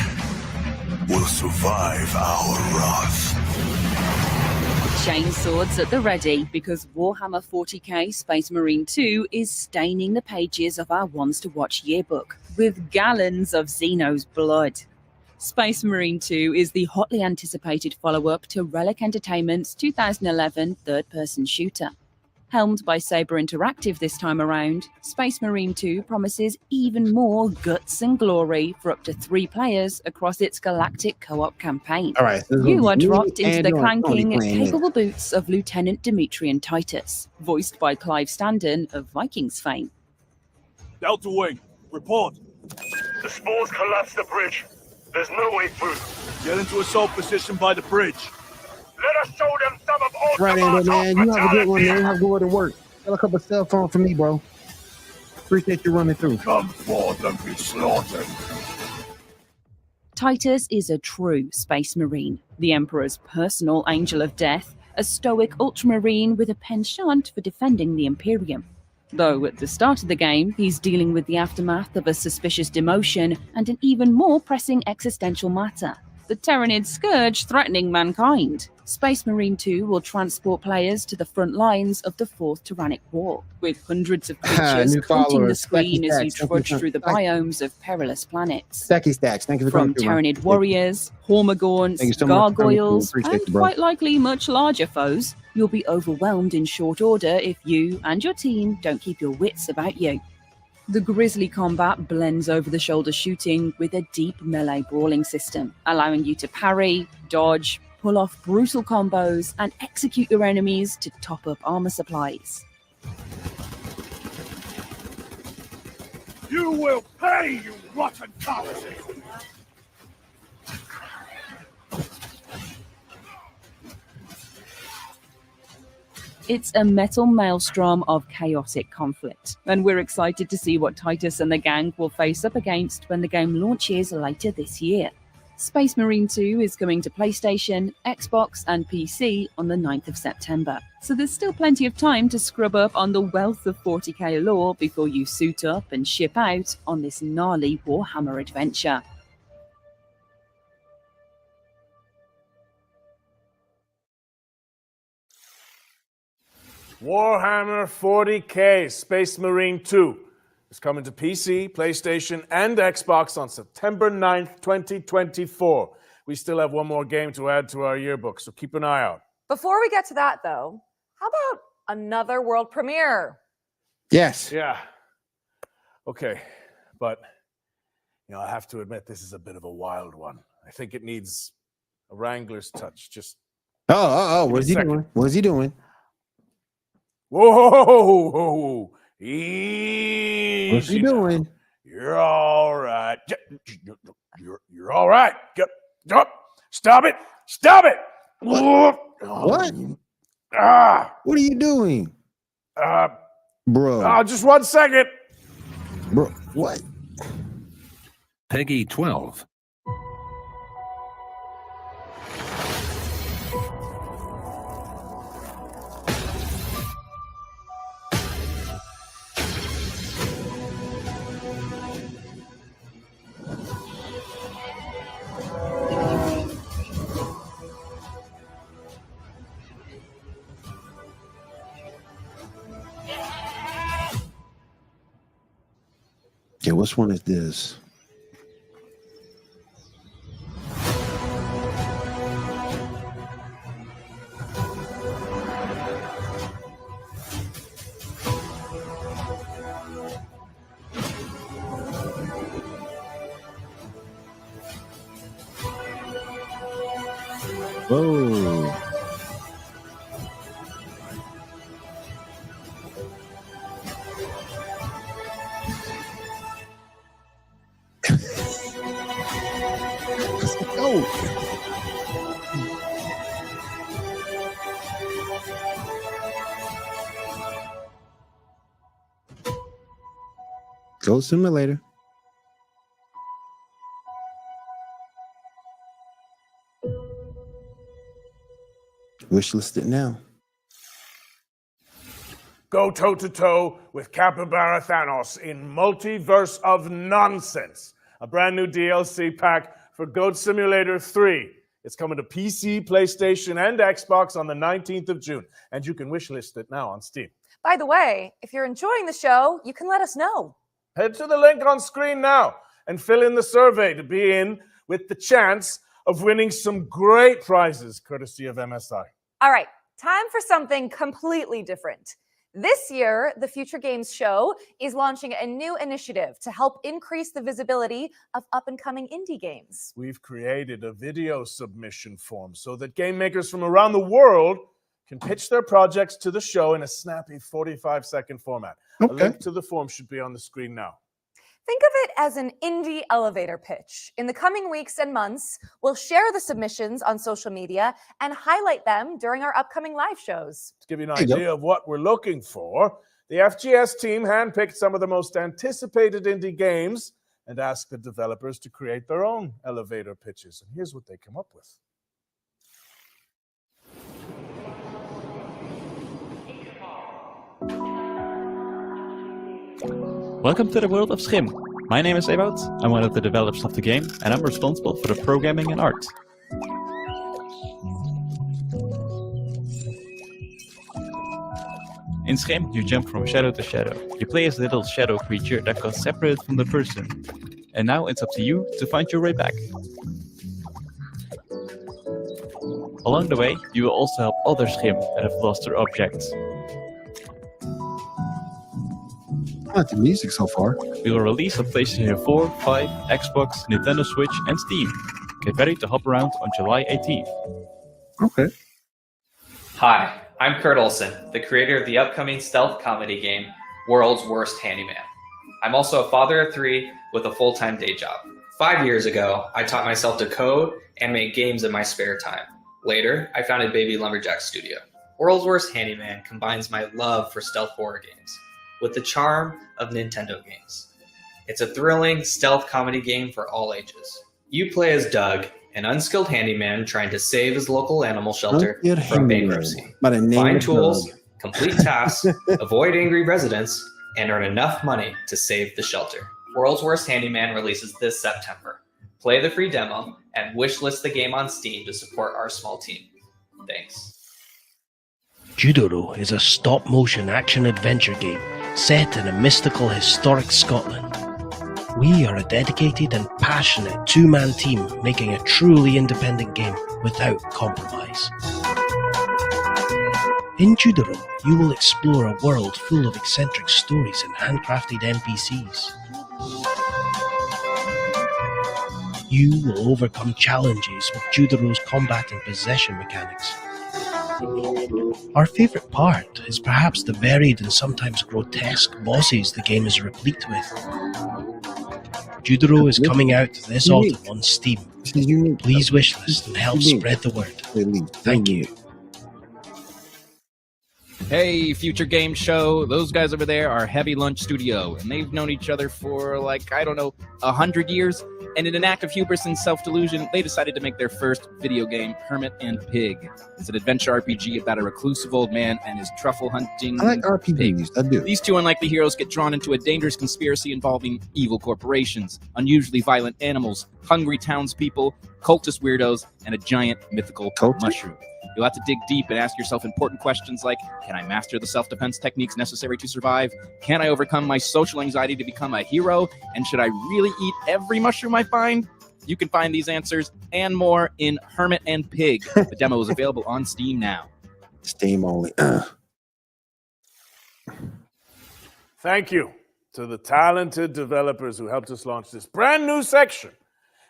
will survive our wrath. Chainswords at the ready, because Warhammer 40k Space Marine 2 is staining the pages of our Ones to Watch yearbook. with gallons of Xeno's blood. Space Marine 2 is the hotly anticipated follow-up to Relic Entertainment's 2011 third-person shooter. Helmed by Saber Interactive this time around, Space Marine 2 promises even more guts and glory for up to 3 players across its galactic co-op campaign. All right, so You are dropped into the clanking, playing it. capable boots of Lieutenant Demetrian Titus, voiced by Clive Standen of Vikings fame. Delta Wing, report. The spores collapsed the bridge. There's no way through. Get into assault position by the bridge. Let us show them some of all Right, Andrew, man. You have a good one, man. Have a good one to work. Got a couple cell phone for me, bro. Appreciate you running through. Come forth and be slaughtered. Titus is a true Space Marine, the Emperor's personal angel of death, a stoic ultramarine with a penchant for defending the Imperium. Though at the start of the game, he's dealing with the aftermath of a suspicious demotion and an even more pressing existential matter: the Terranid scourge threatening mankind. Space Marine 2 will transport players to the front lines of the Fourth Tyrannic War, with hundreds of creatures haunting the screen as you trudge through the biomes of perilous planets. Stacky Stacks, thank you for From coming through, Terranid warriors, Hormagaunts, gargoyles, and quite likely much larger foes, you'll be overwhelmed in short order if you and your team don't keep your wits about you. The grisly combat blends over-the-shoulder shooting with a deep melee brawling system, allowing you to parry, dodge, pull off brutal combos, and execute your enemies to top up armor supplies. You will pay, you rotten cowards! It's a metal maelstrom of chaotic conflict, and we're excited to see what Titus and the gang will face up against when the game launches later this year. Space Marine 2 is coming to PlayStation, Xbox, and PC on the 9th of September, so there's still plenty of time to scrub up on the wealth of 40k lore before you suit up and ship out on this gnarly Warhammer adventure. Warhammer 40k Space Marine 2 is coming to PC, PlayStation, and Xbox on September 9th, 2024. We still have one more game to add to our yearbook, so keep an eye out. Before we get to that, though, how about another world premiere? Yes. Yeah. Okay. But, I have to admit, this is a bit of a wild one. I think it needs a Wrangler's touch. Just. What's he doing? What's he doing? Whoa! Easy. What's he doing? You're all right. You're all right. Stop it! Stop it! What? What? What are you doing? Bro. Just 1 second. Bro, what? Peggy 12. Yeah, which one is this? Whoa. Go Simulator. Wishlist it now. Go toe-to-toe with Capybara Thanos in Multiverse of Nonsense, a brand new DLC pack for Goat Simulator 3. It's coming to PC, PlayStation, and Xbox on the 19th of June, and you can wishlist it now on Steam. By the way, if you're enjoying the show, you can let us know. Head to the link on screen now and fill in the survey to be in with the chance of winning some great prizes courtesy of MSI. All right, time for something completely different. This year, the Future Games Show is launching a new initiative to help increase the visibility of up-and-coming indie games. We've created a video submission form so that game makers from around the world can pitch their projects to the show in a snappy 45-second format. A link to the form should be on the screen now. Think of it as an indie elevator pitch. In the coming weeks and months, we'll share the submissions on social media and highlight them during our upcoming live shows. To give you an idea of what we're looking for, the FGS team handpicked some of the most anticipated indie games and asked the developers to create their own elevator pitches. And here's what they come up with. Welcome to the world of Schim. My name is Ewout, I'm one of the developers of the game, and I'm responsible for the programming and art. In Schim, you jump from shadow to shadow. You play as a little shadow creature that got separated from the person. And now it's up to you to find your way back. Along the way, you will also help other Schim that have lost their objects. I like the music so far. We will release on PlayStation 4, 5, Xbox, Nintendo Switch, and Steam. Get ready to hop around on July 18th. Okay. Hi, I'm Kurt Olson, the creator of the upcoming stealth comedy game, World's Worst Handyman. I'm also a father of 3 with a full-time day job. 5 years ago, I taught myself to code and make games in my spare time. Later, I founded Baby Lumberjack Studio. World's Worst Handyman combines my love for stealth horror games with the charm of Nintendo games. It's a thrilling stealth comedy game for all ages. You play as Doug, an unskilled handyman trying to save his local animal shelter from bankruptcy. Find tools, complete tasks, avoid angry residents, and earn enough money to save the shelter. World's Worst Handyman releases this September. Play the free demo and wishlist the game on Steam to support our small team. Thanks. Judoro is a stop-motion action-adventure game set in a mystical, historic Scotland. We are a dedicated and passionate two-man team making a truly independent game without compromise. In Judoro, you will explore a world full of eccentric stories and handcrafted NPCs. You will overcome challenges with Judoro's combat and possession mechanics. Our favourite part is perhaps the varied and sometimes grotesque bosses the game is replete with. Judoro is coming out this autumn on Steam. Please wishlist and help spread the word. Thank you. Hey, Future Game Show. Those guys over there are Heavy Lunch Studio, and they've known each other for, 100 years. And in an act of hubris and self-delusion, they decided to make their first video game, Hermit and Pig. It's an adventure RPG about a reclusive old man and his truffle hunting. I like RPGs, I do. These two unlikely heroes get drawn into a dangerous conspiracy involving evil corporations, unusually violent animals, hungry townspeople, cultist weirdos, and a giant mythical mushroom. You'll have to dig deep and ask yourself important questions like, can I master the self-defense techniques necessary to survive? Can I overcome my social anxiety to become a hero? And should I really eat every mushroom I find? You can find these answers and more in Hermit and Pig. The demo is available on Steam now. Steam only. Thank you to the talented developers who helped us launch this brand new section.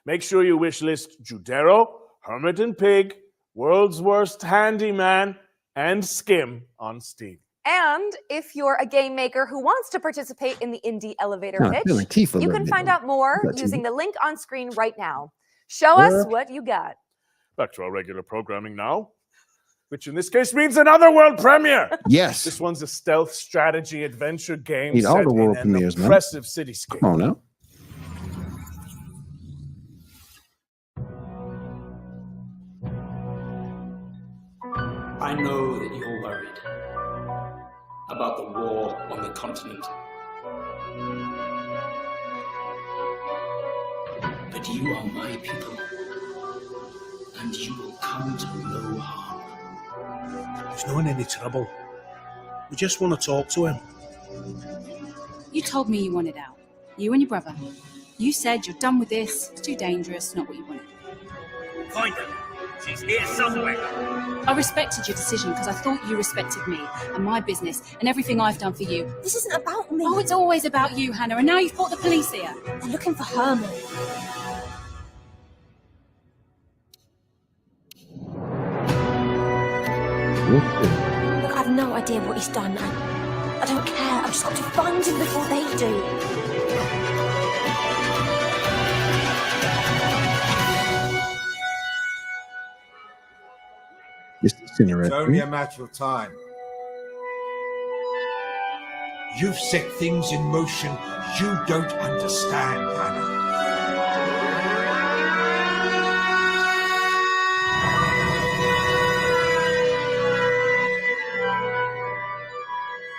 Make sure you wishlist Judero, Hermit and Pig, World's Worst Handyman, and Skim on Steam. And if you're a game maker who wants to participate in the indie elevator pitch, you can find out more using the link on screen right now. Show us what you got. Back to our regular programming now, which in this case means another world premiere. Yes. This one's a stealth strategy adventure game Need all set the world in an premieres, man. impressive cityscape. Come on now. I know that you're worried about the war on the continent. But you are my people, and you will come to no harm. There's no any trouble. We just want to talk to him. You told me you wanted out. You and your brother. You said you're done with this. It's too dangerous, not what you wanted. Find her. She's here somewhere. I respected your decision because I thought you respected me and my business and everything I've done for you. This isn't about me. Oh, it's always about you, Hannah, and now you've brought the police here. They're looking for Herman. Look, I have no idea what he's done. I don't care. I've just got to find him before they do. This is It's only interesting. a matter of time. You've set things in motion you don't understand, Hannah.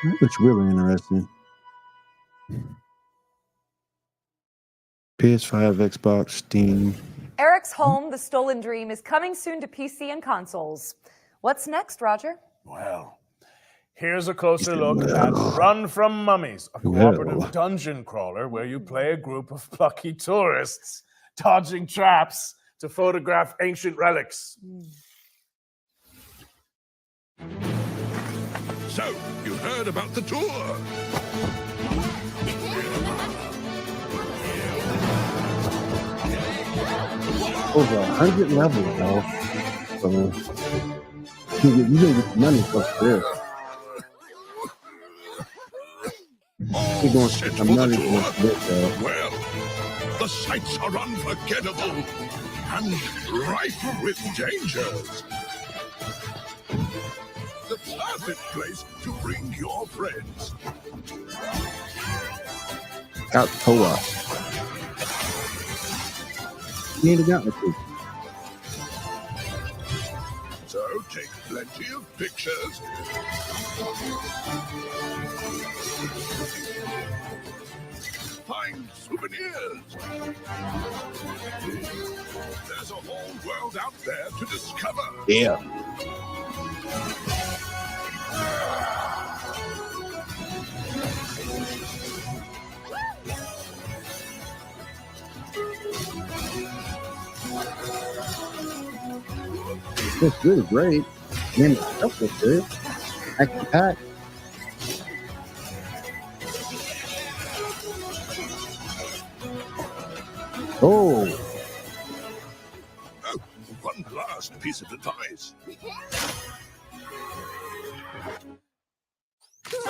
That looks really interesting. PS5, Xbox, Steam. Eric's Home, The Stolen Dream, is coming soon to PC and consoles. What's next, Roger? Well, here's a closer look at Run from Mummies, a cooperative dungeon crawler where you play a group of plucky tourists dodging traps to photograph ancient relics. So, you heard about the tour? Over 100 levels, though. So, you can get some money for this. You're going to get some money for this, though. Well, the sights are unforgettable and rife with dangers. The perfect place to bring your friends. Got Toa. You ain't got nothing. So take plenty of pictures. Find souvenirs. There's a whole world out there to discover. Yeah. Looks really great. Man, the stuff looks good. Action packed. Oh, Oh, one last piece of advice.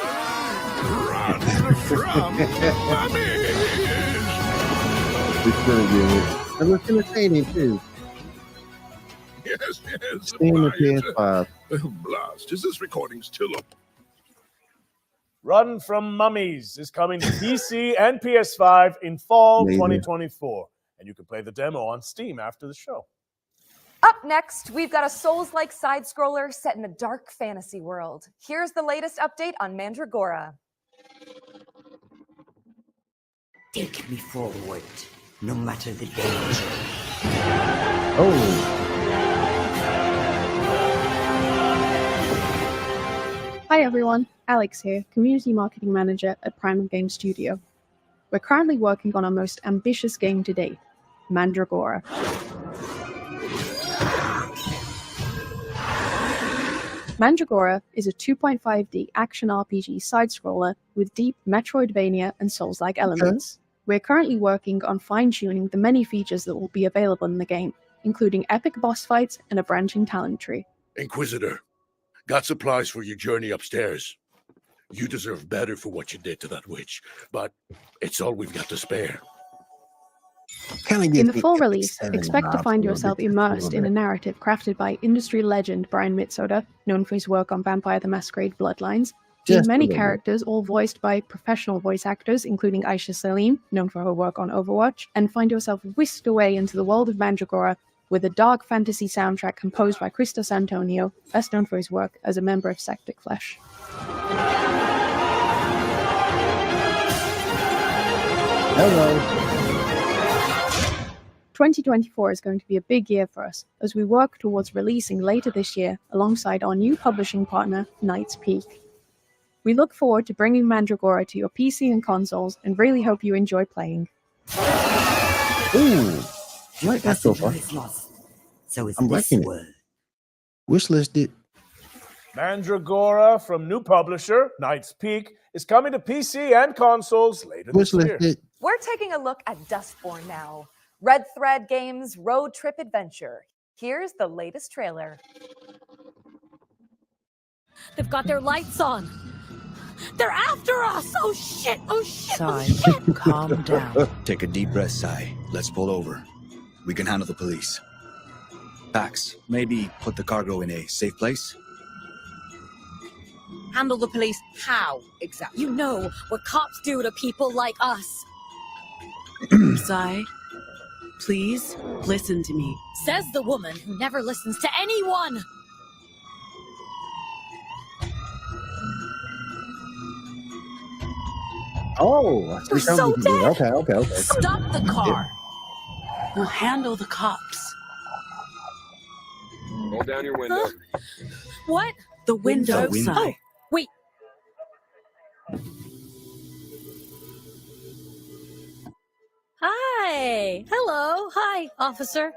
Run from mummies! it's really good. And looks entertaining too. Yes, Steam and right. PS5. Oh, blast. Is this recording still up? Run from Mummies is coming to PC and PS5 in fall Amazing. 2024. And you can play the demo on Steam after the show. Up next, we've got a Souls-like side-scroller set in a dark fantasy world. Here's the latest update on Mandragora. Take me forward, no matter the danger. Oh, Hi everyone, Alex here, Community Marketing Manager at Primal Game Studio. We're currently working on our most ambitious game to date, Mandragora. Mandragora is a 2.5D action RPG side-scroller with deep Metroidvania and Souls-like elements. We're currently working on fine-tuning the many features that will be available in the game, including epic boss fights and a branching talent tree. Inquisitor, got supplies for your journey upstairs. You deserve better for what you did to that witch, but it's all we've got to spare. In the full release, expect to find yourself immersed in a narrative crafted by industry legend Brian Mitsoda, known for his work on Vampire the Masquerade Bloodlines. See Just a many little bit. characters, all voiced by professional voice actors, including Aisha Salim, known for her work on Overwatch, and find yourself whisked away into the world of Mandragora with a dark fantasy soundtrack composed by Christos Antonio, best known for his work as a member of Sectic Flesh. hello. 2024 is going to be a big year for us as we work towards releasing later this year alongside our new publishing partner, Knight's Peak. We look forward to bringing Mandragora to your PC and consoles and really hope you enjoy playing. Ooh, I like that so far. So it's I'm this liking it. word. Wishlisted. Mandragora from new publisher Knight's Peak is coming to PC and consoles later this year. Wishlisted. We're taking a look at Dustborn now. Red Thread Games' road trip adventure. Here's the latest trailer. They've got their lights on. They're after us. Oh shit. Oh shit. Oh Sai, shit. calm down. Take a deep breath, Sai. Let's pull over. We can handle the police. Pax, maybe put the cargo in a safe place? Handle the police. How exactly? You know what cops do to people like us. Sai, please listen to me. Says the woman who never listens to anyone. Oh, You're so dead. Okay. Stop the car. We'll handle the cops. Roll down your window. What? The window, window. Sai. Oh, wait. Hi. Hello. Hi, officer.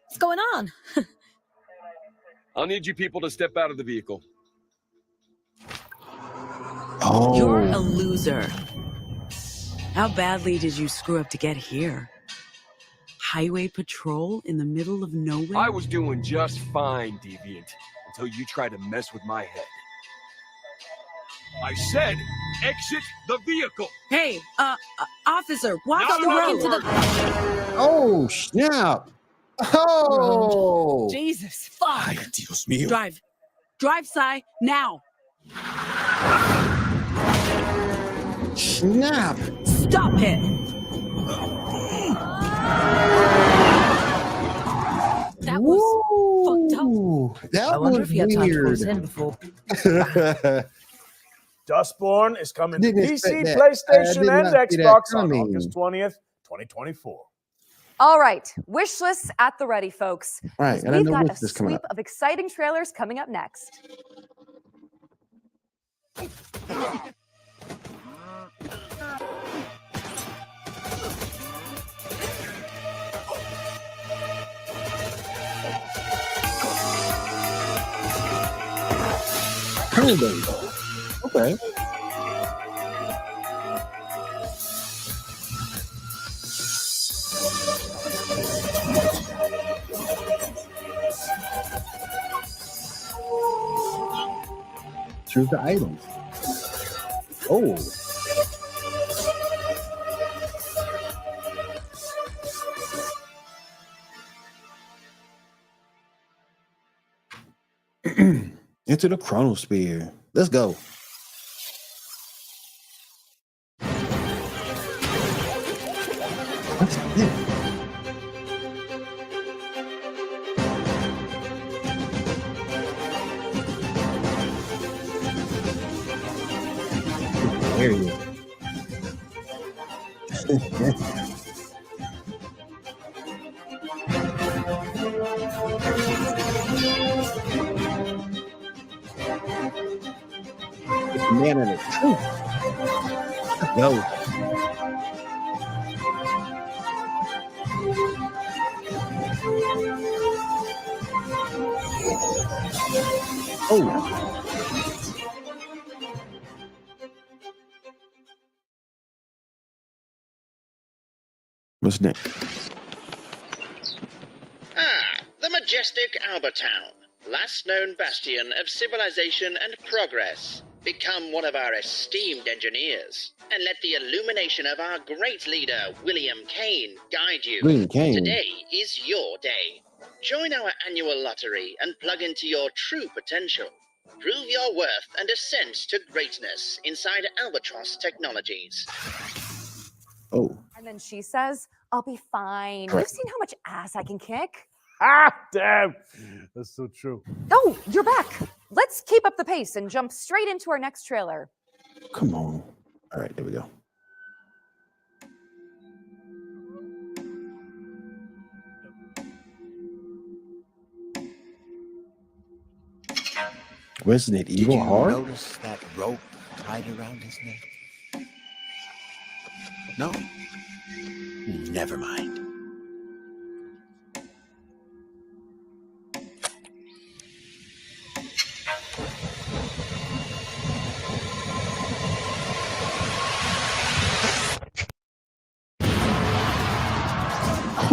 What's going on? I'll need you people to step out of the vehicle. Oh. You're a loser. How badly did you screw up to get here? Highway patrol in the middle of nowhere? I was doing just fine, Deviant, until you tried to mess with my head. I said, exit the vehicle. Hey, officer, watch Not the another road. word. Oh, snap. Oh. Jesus, fuck. Ay, Dios mío. Drive. Drive, Sai, now. Snap. Stop it. That was fucked up. Ooh, that I wonder was if he had time to weird. close in before. Dustborn is coming to Didn't PC, expect that. I PlayStation, did and not see that Xbox on coming. August 20th, 2024. All right, wish lists at the ready, folks. All right, because and I we've know got a wish list coming sweep up. of exciting trailers coming up next. Okay. Choose the items. Oh. Into the chronosphere. Let's go. What's this? There he is. It's the man in the truth. Let's go. Oh. What's next? The majestic Albertown, last known bastion of civilization and progress. Become one of our esteemed engineers, and let the illumination of our great leader, William Kane, guide you. William Kane. Today is your day. Join our annual lottery and plug into your true potential. Prove your worth and ascend to greatness inside Albatross Technologies. Oh. And then she says, I'll be fine. Correct. You've seen how much ass I can kick? Ah, damn. That's so true. Oh, you're back. Let's keep up the pace and jump straight into our next trailer. Come on. All right, there we go. Resident Evil Hard? Notice that rope tied around his neck. No, never mind.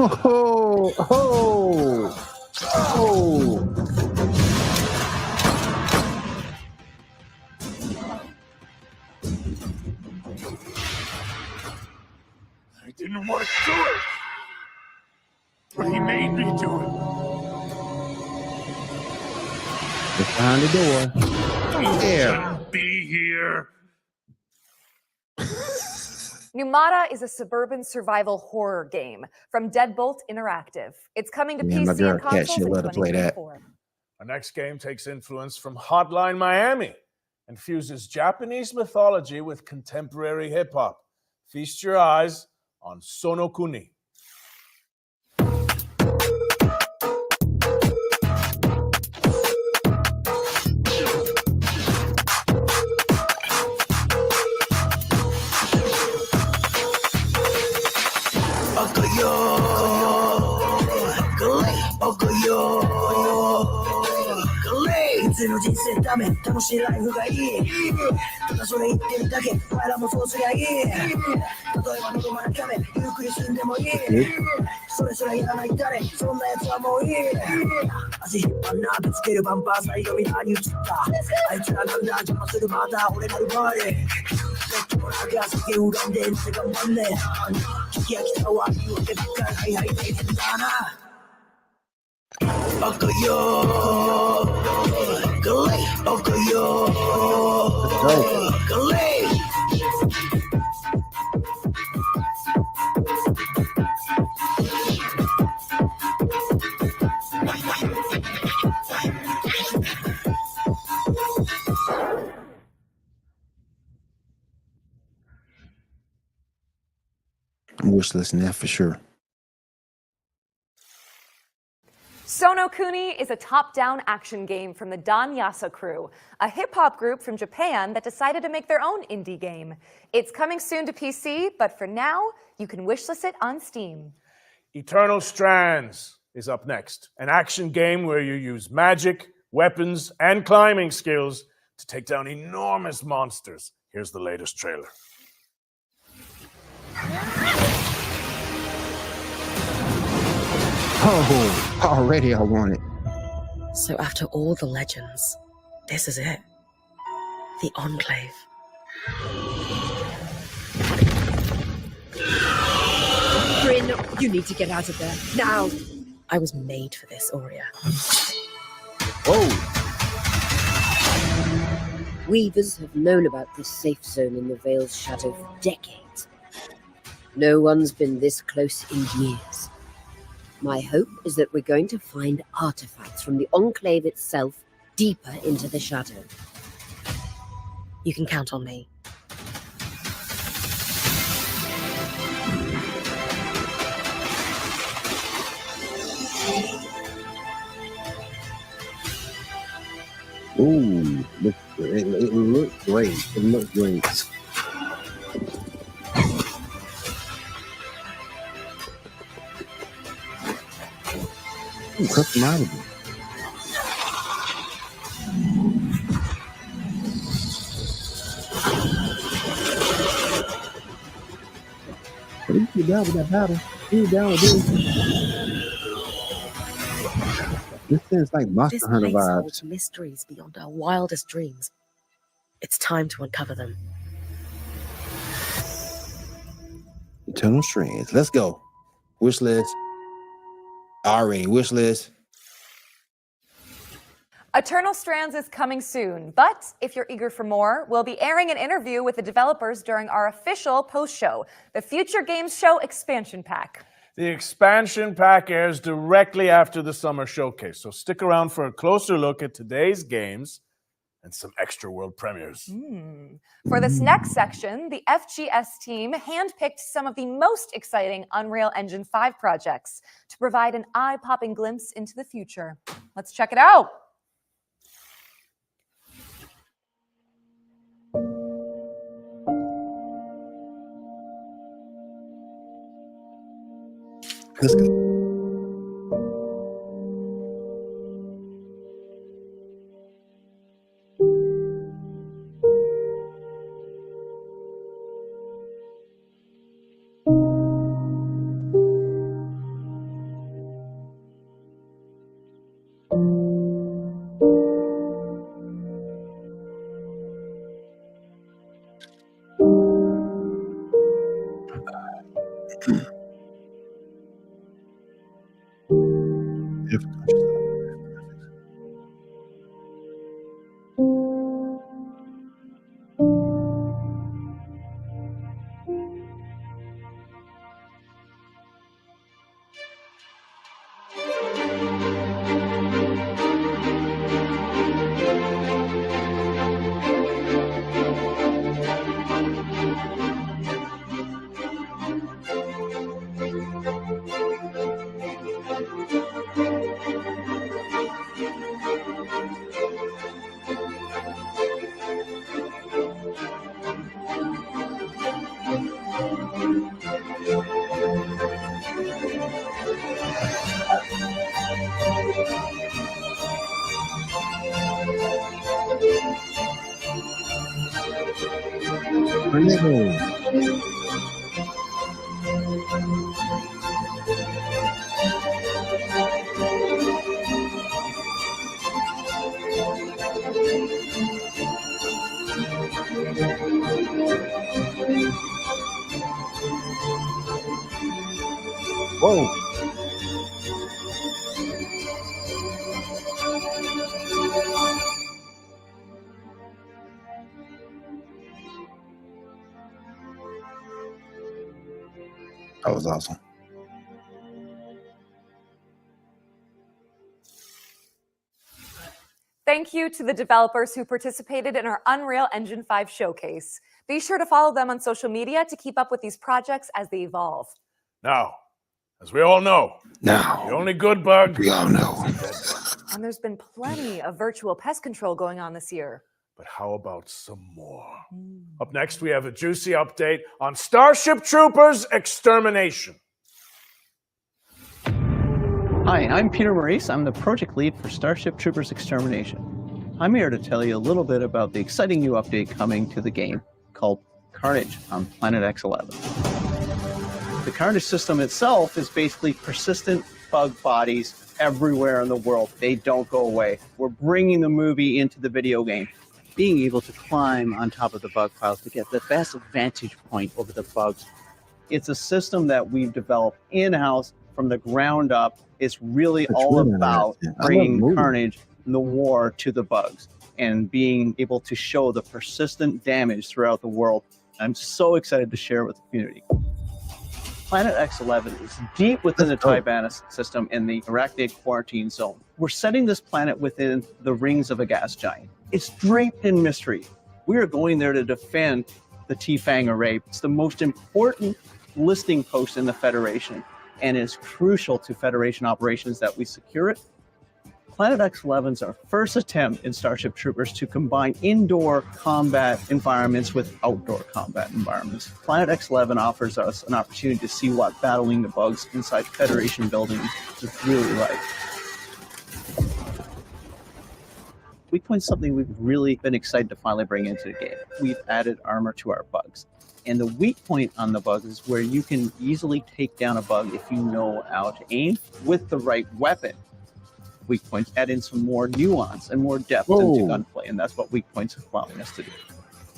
Oh, oh, oh. I didn't want to do it, but he made me do it. Just behind the door. There. Be here. Numata is a suburban survival horror game from Deadbolt Interactive. It's coming to Yeah, my PC girl and Cat, consoles she'll in let her play that. 2024. Our next game takes influence from Hotline Miami and fuses Japanese mythology with contemporary hip hop. Feast your eyes on Sonokuni. つの人生ダメ楽しいライフがいいただそれ言ってるだけお前らもそうすりゃいい例えば喉まなかめゆっくり住んでもいいそれすらいらない誰そんなやつはもういい足引っ張んなぶつけるバンパーサイドミラーに映ったあいつらなんだ邪魔するまだ俺が奪われ俺が酒を恨んでって頑張んね聞き飽きたわ言うわけばっかりはいはい大変だなバカよガレイバカよガレイWish list that for sure. Sonokuni is a top-down action game from the Danyasa crew, a hip-hop group from Japan that decided to make their own indie game. It's coming soon to PC, but for now, you can wishlist it on Steam. Eternal Strands is up next, an action game where you use magic, weapons, and climbing skills to take down enormous monsters. Here's the latest trailer. Oh, already I want it. So after all the legends, this is it. The Enclave. Bryn, you need to get out of there, now! I was made for this, Aurea. Oh! Weavers have known about this safe zone in the Vale's shadow for decades. No one's been this close in years. My hope is that we're going to find artifacts from the Enclave itself deeper into the shadow. You can count on me. Ooh, it looks great. It looks great. Ooh, customizable. You get down with that battle. You down with this. This is like Monster This Hunter place vibes. holds mysteries beyond our wildest dreams. It's time to uncover them. Eternal Strands. Let's go. Wish list. Already wish list. Eternal Strands is coming soon, but if you're eager for more, we'll be airing an interview with the developers during our official post-show, the Future Games Show Expansion Pack. The expansion pack airs directly after the summer showcase, so stick around for a closer look at today's games and some extra world premieres. For this next section, the FGS team handpicked some of the most exciting Unreal Engine 5 projects to provide an eye-popping glimpse into the future. Let's check it out. Let's go. Whoa. That was awesome. Thank you to the developers who participated in our Unreal Engine 5 showcase. Be sure to follow them on social media to keep up with these projects as they evolve. Now, as we all know, now the only good bug we all know. And there's been plenty of virtual pest control going on this year. But how about some more? Up next, we have a juicy update on Starship Troopers Extermination. Hi, I'm Peter Maurice. I'm the project lead for Starship Troopers Extermination. I'm here to tell you a little bit about the exciting new update coming to the game called Carnage on Planet X11. The Carnage system itself is basically persistent bug bodies everywhere in the world. They don't go away. We're bringing the movie into the video game. Being able to climb on top of the bug piles to get the best vantage point over the bugs. It's a system that we've developed in-house from the ground up. It's really all about bringing carnage and the war to the bugs and being able to show the persistent damage throughout the world. I'm so excited to share it with the community. Planet X11 is deep within the Tibana system in the Arachnid quarantine zone. We're setting this planet within the rings of a gas giant. It's draped in mystery. We are going there to defend the T-Fang array. It's the most important listing post in the Federation and is crucial to Federation operations that we secure it. Planet X11 is our first attempt in Starship Troopers to combine indoor combat environments with outdoor combat environments. Planet X11 offers us an opportunity to see what battling the bugs inside Federation buildings is really like. Weak Point's something we've really been excited to finally bring into the game. We've added armor to our bugs. And the weak point on the bugs is where you can easily take down a bug if you know how to aim with the right weapon. Weak Points add in some more nuance and more depth into gunplay, and that's what Weak Points is allowing us to do.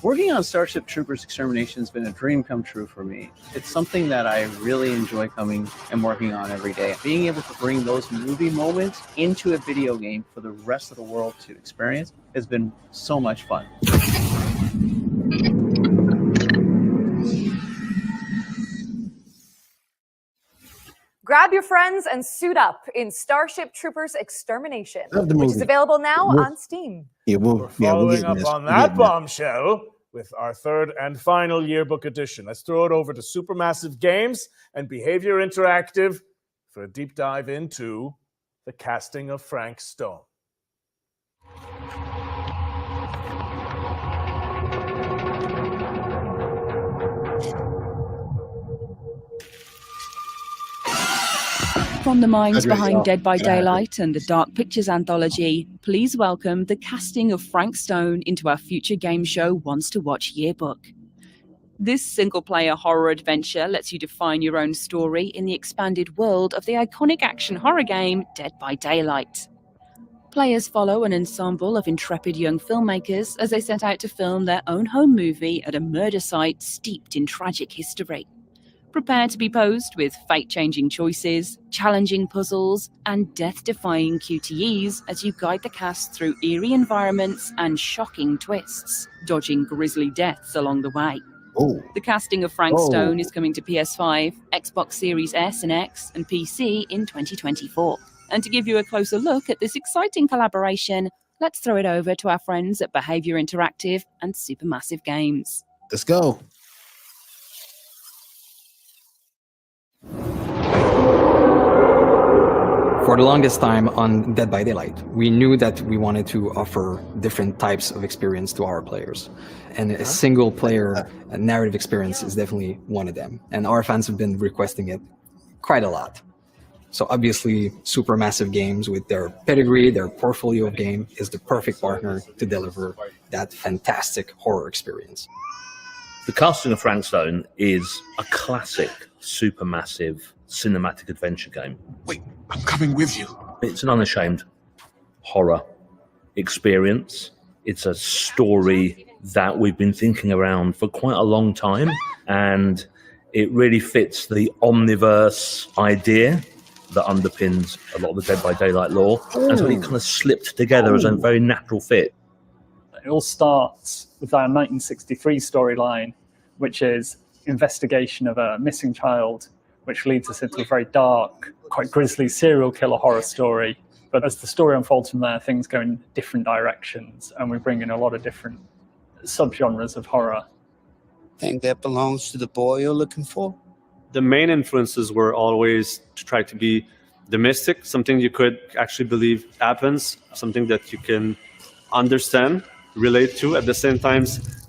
Working on Starship Troopers Extermination has been a dream come true for me. It's something that I really enjoy coming and working on every day. Being able to bring those movie moments into a video game for the rest of the world to experience has been so much fun. Grab your friends and suit up in Starship Troopers Extermination, Love the which movie. is available now on Steam. Yeah, We're following up on that bombshell with our third and final yearbook edition. Let's throw it over to Supermassive Games and Behavior Interactive for a deep dive into the casting of Frank Stone. From the minds Agreed. behind Dead by Yeah, I agree. Daylight and the Dark Pictures anthology, please welcome the casting of Frank Stone into our future game show Wants to Watch yearbook. This single-player horror adventure lets you define your own story in the expanded world of the iconic action horror game Dead by Daylight. Players follow an ensemble of intrepid young filmmakers as they set out to film their own home movie at a murder site steeped in tragic history. Prepare to be posed with fate-changing choices, challenging puzzles, and death-defying QTEs as you guide the cast through eerie environments and shocking twists, dodging grisly deaths along the way. Oh. The casting of Frank Stone is coming to PS5, Xbox Series S and X, and PC in 2024. And to give you a closer look at this exciting collaboration, let's throw it over to our friends at Behaviour Interactive and Supermassive Games. Let's go. For the longest time on Dead by Daylight, we knew that we wanted to offer different types of experience to our players. And a single player narrative experience is definitely one of them. And our fans have been requesting it quite a lot. So obviously, Supermassive Games, with their pedigree, their portfolio of game, is the perfect partner to deliver that fantastic horror experience. The casting of Frank Stone is a classic Supermassive cinematic adventure game. Wait, I'm coming with you. It's an unashamed horror experience. It's a story that we've been thinking around for quite a long time, and it really fits the omniverse idea that underpins a lot of the Dead by Daylight lore. And so it kind of slipped together as a very natural fit. It all starts with our 1963 storyline, which is investigation of a missing child, which leads us into a very dark, quite grisly serial killer horror story. But as the story unfolds from there, things go in different directions, and we bring in a lot of different subgenres of horror. Think that belongs to the boy you're looking for? The main influences were always to try to be the mystic, something you could actually believe happens, something that you can understand, relate to. At the same time,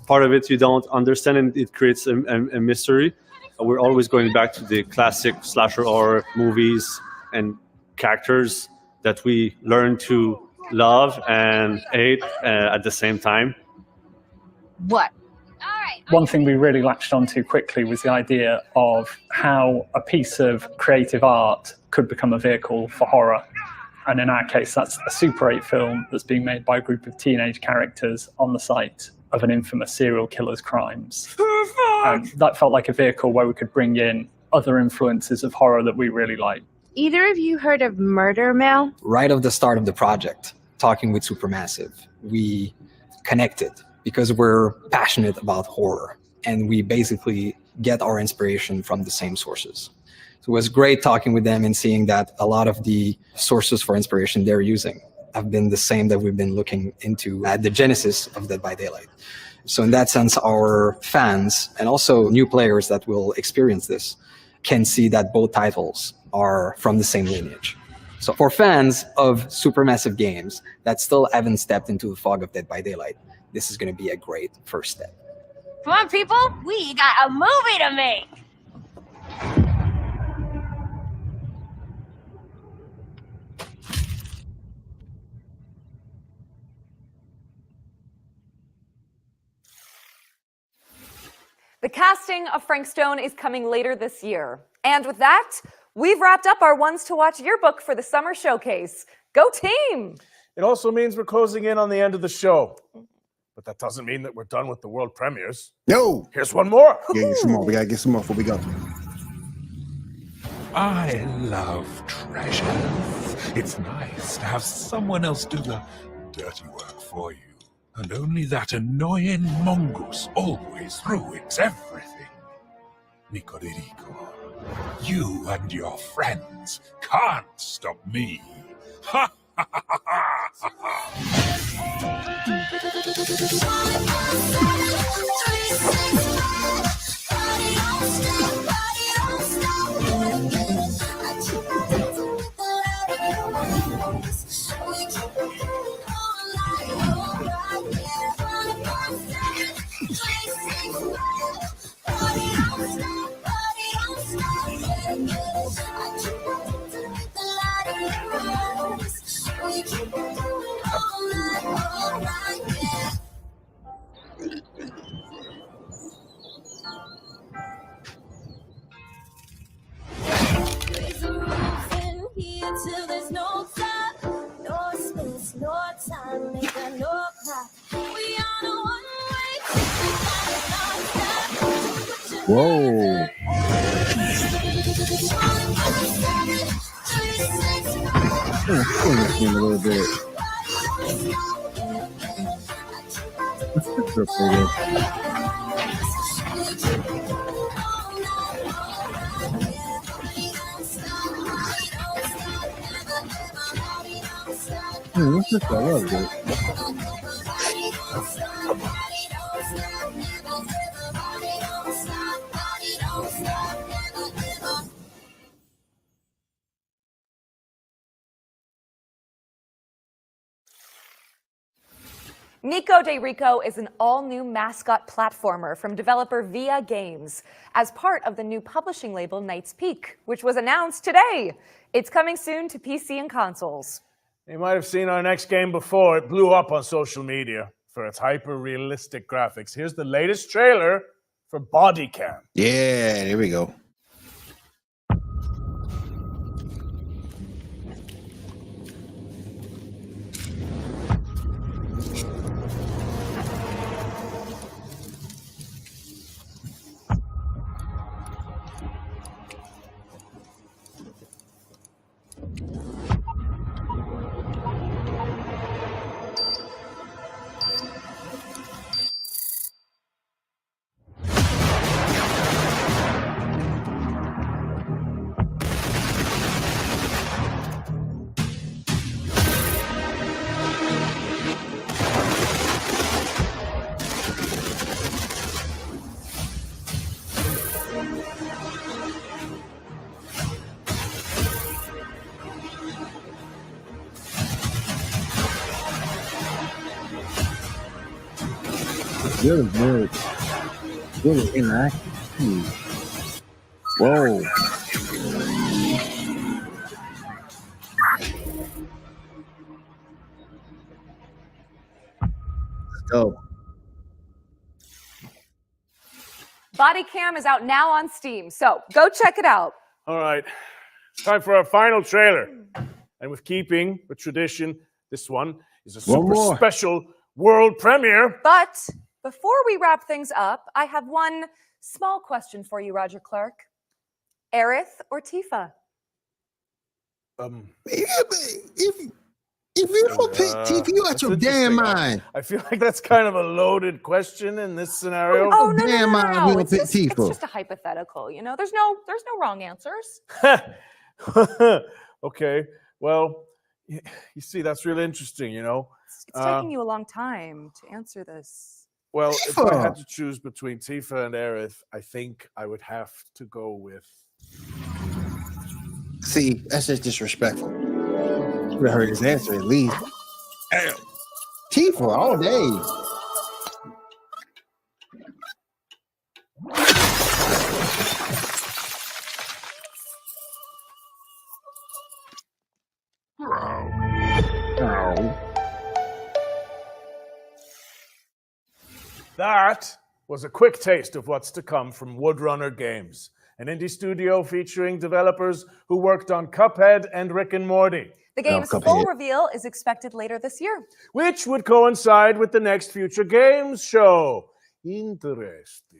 part of it you don't understand, and it creates a mystery. We're always going back to the classic slasher horror movies and characters that we learn to love and hate at the same time. What? One thing we really latched onto quickly was the idea of how a piece of creative art could become a vehicle for horror. And in our case, that's a Super 8 film that's being made by a group of teenage characters on the site of an infamous serial killer's crimes. That felt like a vehicle where we could bring in other influences of horror that we really like. Either of you heard of Murder Mill? Right off the start of the project, talking with Supermassive, we connected because we're passionate about horror, and we basically get our inspiration from the same sources. So it was great talking with them and seeing that a lot of the sources for inspiration they're using have been the same that we've been looking into at the genesis of Dead by Daylight. So in that sense, our fans and also new players that will experience this can see that both titles are from the same lineage. So for fans of Supermassive Games that still haven't stepped into the fog of Dead by Daylight, this is going to be a great first step. Come on, people, we got a movie to make. The casting of Frank Stone is coming later this year. And with that, we've wrapped up our Ones to Watch yearbook for the summer showcase. Go team! It also means we're closing in on the end of the show. But that doesn't mean that we're done with the world premieres. No! Here's one more. Yeah, get some more. We gotta get some more before we go. I love treasures. It's nice to have someone else do the dirty work for you. And only that annoying mongoose always ruins everything. Nicoririco, you and your friends can't stop me. Ha ha ha ha ha Whoa. A little bit. What's this? I love it. Nico de Rico is an all-new mascot platformer from developer Via Games as part of the new publishing label Knight's Peak, which was announced today. It's coming soon to PC and consoles. You might have seen our next game before. It blew up on social media for its hyper-realistic graphics. Here's the latest trailer for Body Cam. Yeah, there we go. Really good. Really interactive. Whoa. Let's go. Body Cam is out now on Steam, so go check it out. All right, it's time for our final trailer. And with keeping with tradition, this one is a super special world premiere. But before we wrap things up, I have one small question for you, Roger Clark. Aerith or Tifa? If you don't pick Tifa, you out your damn mind. I feel like that's kind of a loaded question in this scenario. Oh, no, damn no, no, mind no. you It's pick just, Tifa. it's just a hypothetical, you know? There's no wrong answers. Okay, well, you see, that's really interesting, you know? It's taking you a long time to answer this. Well, if I had to choose between Tifa and Aerith, I think I would have to go with... See, that's just disrespectful. You would have heard his answer at least. Tifa all day. That was a quick taste of what's to come from Woodrunner Games, an indie studio featuring developers who worked on Cuphead and Rick and Morty. The game's full reveal is expected later this year. Which would coincide with the next Future Games show. Interesting.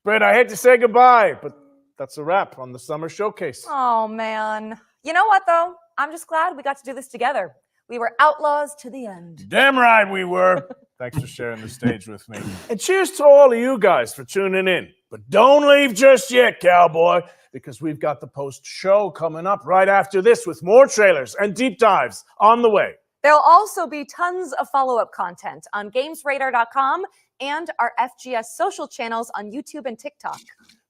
Brett, I hate to say goodbye, but that's a wrap on the Summer Showcase. Oh, man. You know what, though? I'm just glad we got to do this together. We were outlaws to the end. Damn right we were. Thanks for sharing the stage with me. And cheers to all of you guys for tuning in. But don't leave just yet, cowboy, because we've got the post-show coming up right after this with more trailers and deep dives on the way. There'll also be tons of follow-up content on GamesRadar.com and our FGS social channels on YouTube and TikTok.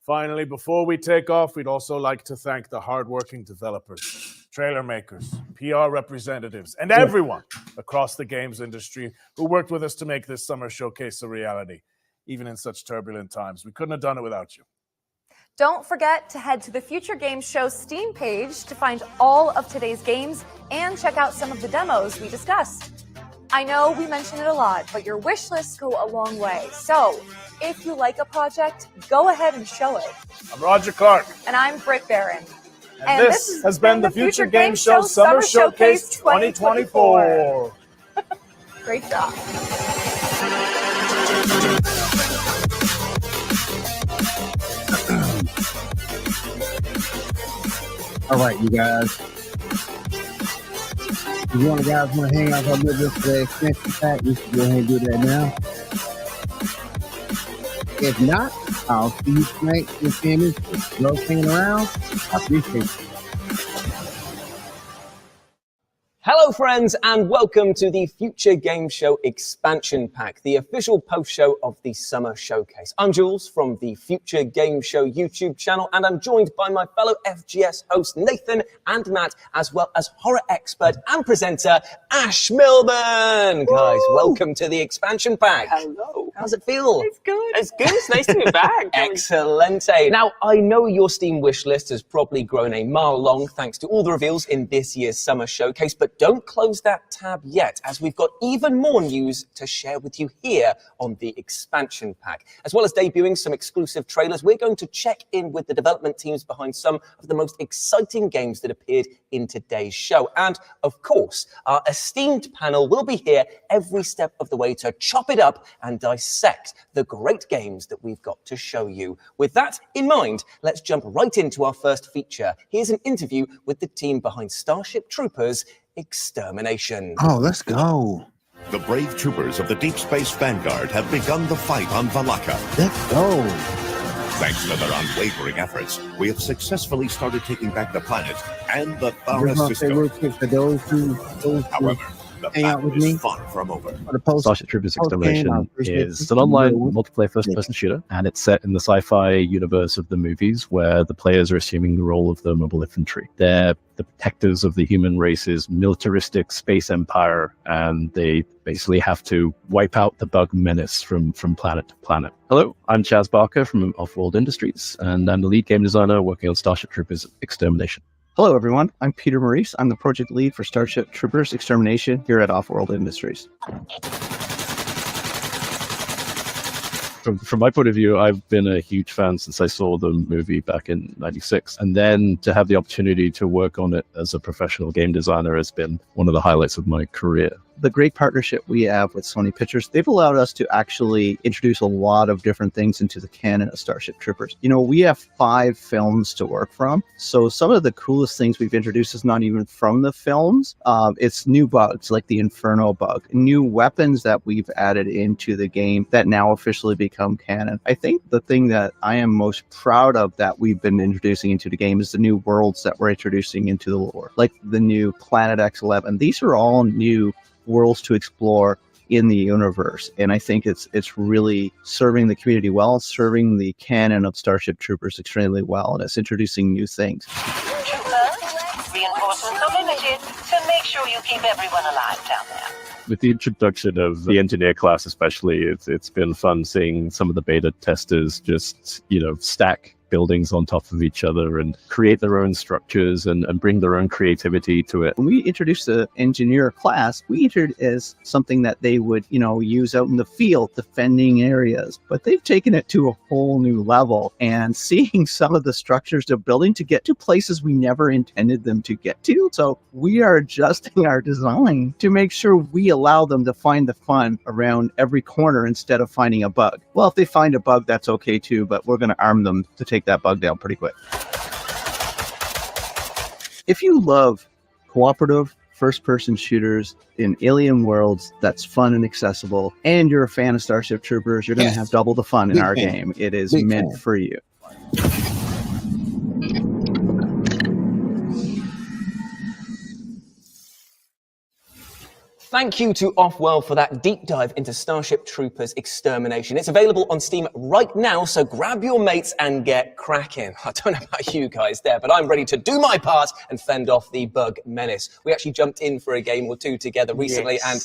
Finally, before we take off, we'd also like to thank the hardworking developers, trailer makers, PR representatives, and everyone across the games industry who worked with us to make this summer showcase a reality. Even in such turbulent times, we couldn't have done it without you. Don't forget to head to the Future Games Show Steam page to find all of today's games and check out some of the demos we discussed. I know we mention it a lot, but your wish lists go a long way. So if you like a project, go ahead and show it. I'm Roger Clark. And I'm Britt Barron. And this has been the Future Games Show Summer Showcase 2024. Great job. All right, you guys. If you guys want to hang out with us for the expansion pack, you should go ahead and do that now. If not, I'll see you tonight in PM EST. Love hanging around. I appreciate it. Hello, friends, and welcome to the Future Game Show Expansion Pack, the official post-show of the Summer Showcase. I'm Jules from the Future Game Show YouTube channel, and I'm joined by my fellow FGS hosts Nathan and Matt, as well as horror expert and presenter Ash Milburn. Woo! Guys, welcome to the Expansion Pack. Hello. How's it feel? It's good. It's good. It's nice to be back. Excellente. Now, I know your Steam wish list has probably grown a mile long thanks to all the reveals in this year's Summer Showcase, but don't close that tab yet, as we've got even more news to share with you here on the Expansion Pack. As well as debuting some exclusive trailers, we're going to check in with the development teams behind some of the most exciting games that appeared in today's show. And, of course, our esteemed panel will be here every step of the way to chop it up and dissect the great games that we've got to show you. With that in mind, let's jump right into our first feature. Here's an interview with the team behind Starship Troopers Extermination. Oh, let's go. The brave troopers of the Deep Space Vanguard have begun the fight on Valaka. Let's go. Thanks to their unwavering efforts, we have successfully started taking back the planet and the Thara system. However, the battle is far from over. Starship Troopers Extermination is an online multiplayer first-person shooter, and it's set in the sci-fi universe of the movies, where the players are assuming the role of the mobile infantry. They're the protectors of the human race's militaristic space empire, and they basically have to wipe out the bug menace from planet to planet. Hello, I'm Chaz Barker from Offworld Industries, and I'm the lead game designer working on Starship Troopers Extermination. Hello, everyone. I'm Peter Maurice. I'm the project lead for Starship Troopers Extermination here at Offworld Industries. From my point of view, I've been a huge fan since I saw the movie back in '96. And then to have the opportunity to work on it as a professional game designer has been one of the highlights of my career. The great partnership we have with Sony Pictures, they've allowed us to actually introduce a lot of different things into the canon of Starship Troopers. You know, we have 5 films to work from, so some of the coolest things we've introduced is not even from the films. It's new bugs like the Inferno bug, new weapons that we've added into the game that now officially become canon. I think the thing that I am most proud of that we've been introducing into the game is the new worlds that we're introducing into the lore, like the new Planet X11. These are all new worlds to explore in the universe, and I think it's really serving the community well, serving the canon of Starship Troopers extremely well, and it's introducing new things. Troopers, reinforcements are limited, so make sure you keep everyone alive down there. With the introduction of the engineer class especially, it's been fun seeing some of the beta testers just, stack buildings on top of each other and create their own structures and bring their own creativity to it. When we introduced the engineer class, we entered as something that they would, use out in the field, defending areas. But they've taken it to a whole new level, and seeing some of the structures they're building to get to places we never intended them to get to. So we are adjusting our design to make sure we allow them to find the fun around every corner instead of finding a bug. Well, if they find a bug, that's okay too, but we're going to arm them to take that bug down pretty quick. If you love cooperative first-person shooters in alien worlds that's fun and accessible, and you're a fan of Starship Troopers, you're going to have double the fun in our game. It is meant for you. Thank you to Offworld for that deep dive into Starship Troopers Extermination. It's available on Steam right now, so grab your mates and get cracking. I don't know about you guys there, but I'm ready to do my part and fend off the bug menace. We actually jumped in for a game or two together recently, and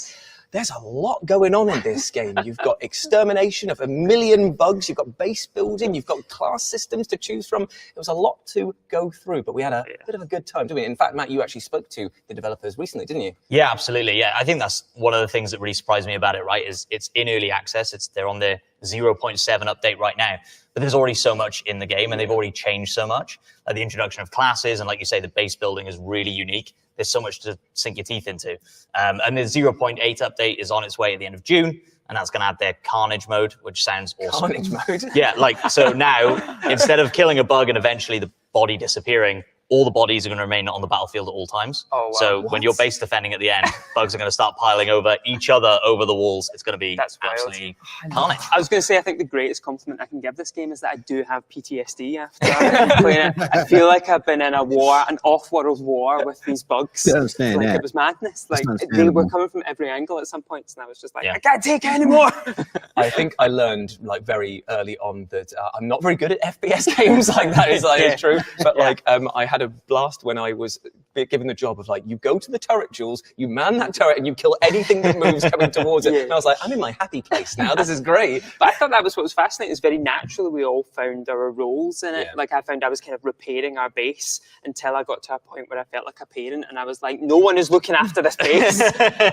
there's a lot going on in this game. You've got extermination of 1 million bugs, you've got base building, you've got class systems to choose from. It was a lot to go through, but we had a bit of a good time, didn't we? In fact, Matt, you actually spoke to the developers recently, didn't you? Yeah, absolutely. Yeah, I think that's one of the things that really surprised me about it, right, is it's in early access. They're on their 0.7 update right now. but there's already so much in the game, and they've already changed so much. Like the introduction of classes, and like you say, the base building is really unique. There's so much to sink your teeth into. And the 0.8 update is on its way at the end of June, and that's going to add their Carnage mode, which sounds awesome. Carnage mode? Yeah, like, so now, instead of killing a bug and eventually the body disappearing, all the bodies are going to remain on the battlefield at all times. Oh, wow. So when you're base defending at the end, bugs are going to start piling over each other over the walls. It's going to be absolutely carnage. I was going to say, I think the greatest compliment I can give this game is that I do have PTSD after playing it. I feel like I've been in a war, an off-world war with these bugs. I understand Like, that. it was madness. That's Like, they understandable. were coming from every angle at some points, and I was just like, I can't take it anymore. I think I learned like very early on that I'm not very good at FPS games. Like that is like it's true. But like I had a blast when I was given the job of like, you go to the turret, Jules, you man that turret, and you kill anything that moves coming towards it. And I was like, I'm in my happy place now. This is great. But I thought that was what was fascinating. It's very natural. We all found our roles in it. Like I found I was kind of repairing our base until I got to a point where I felt like a parent, and I was like, no one is looking after this base.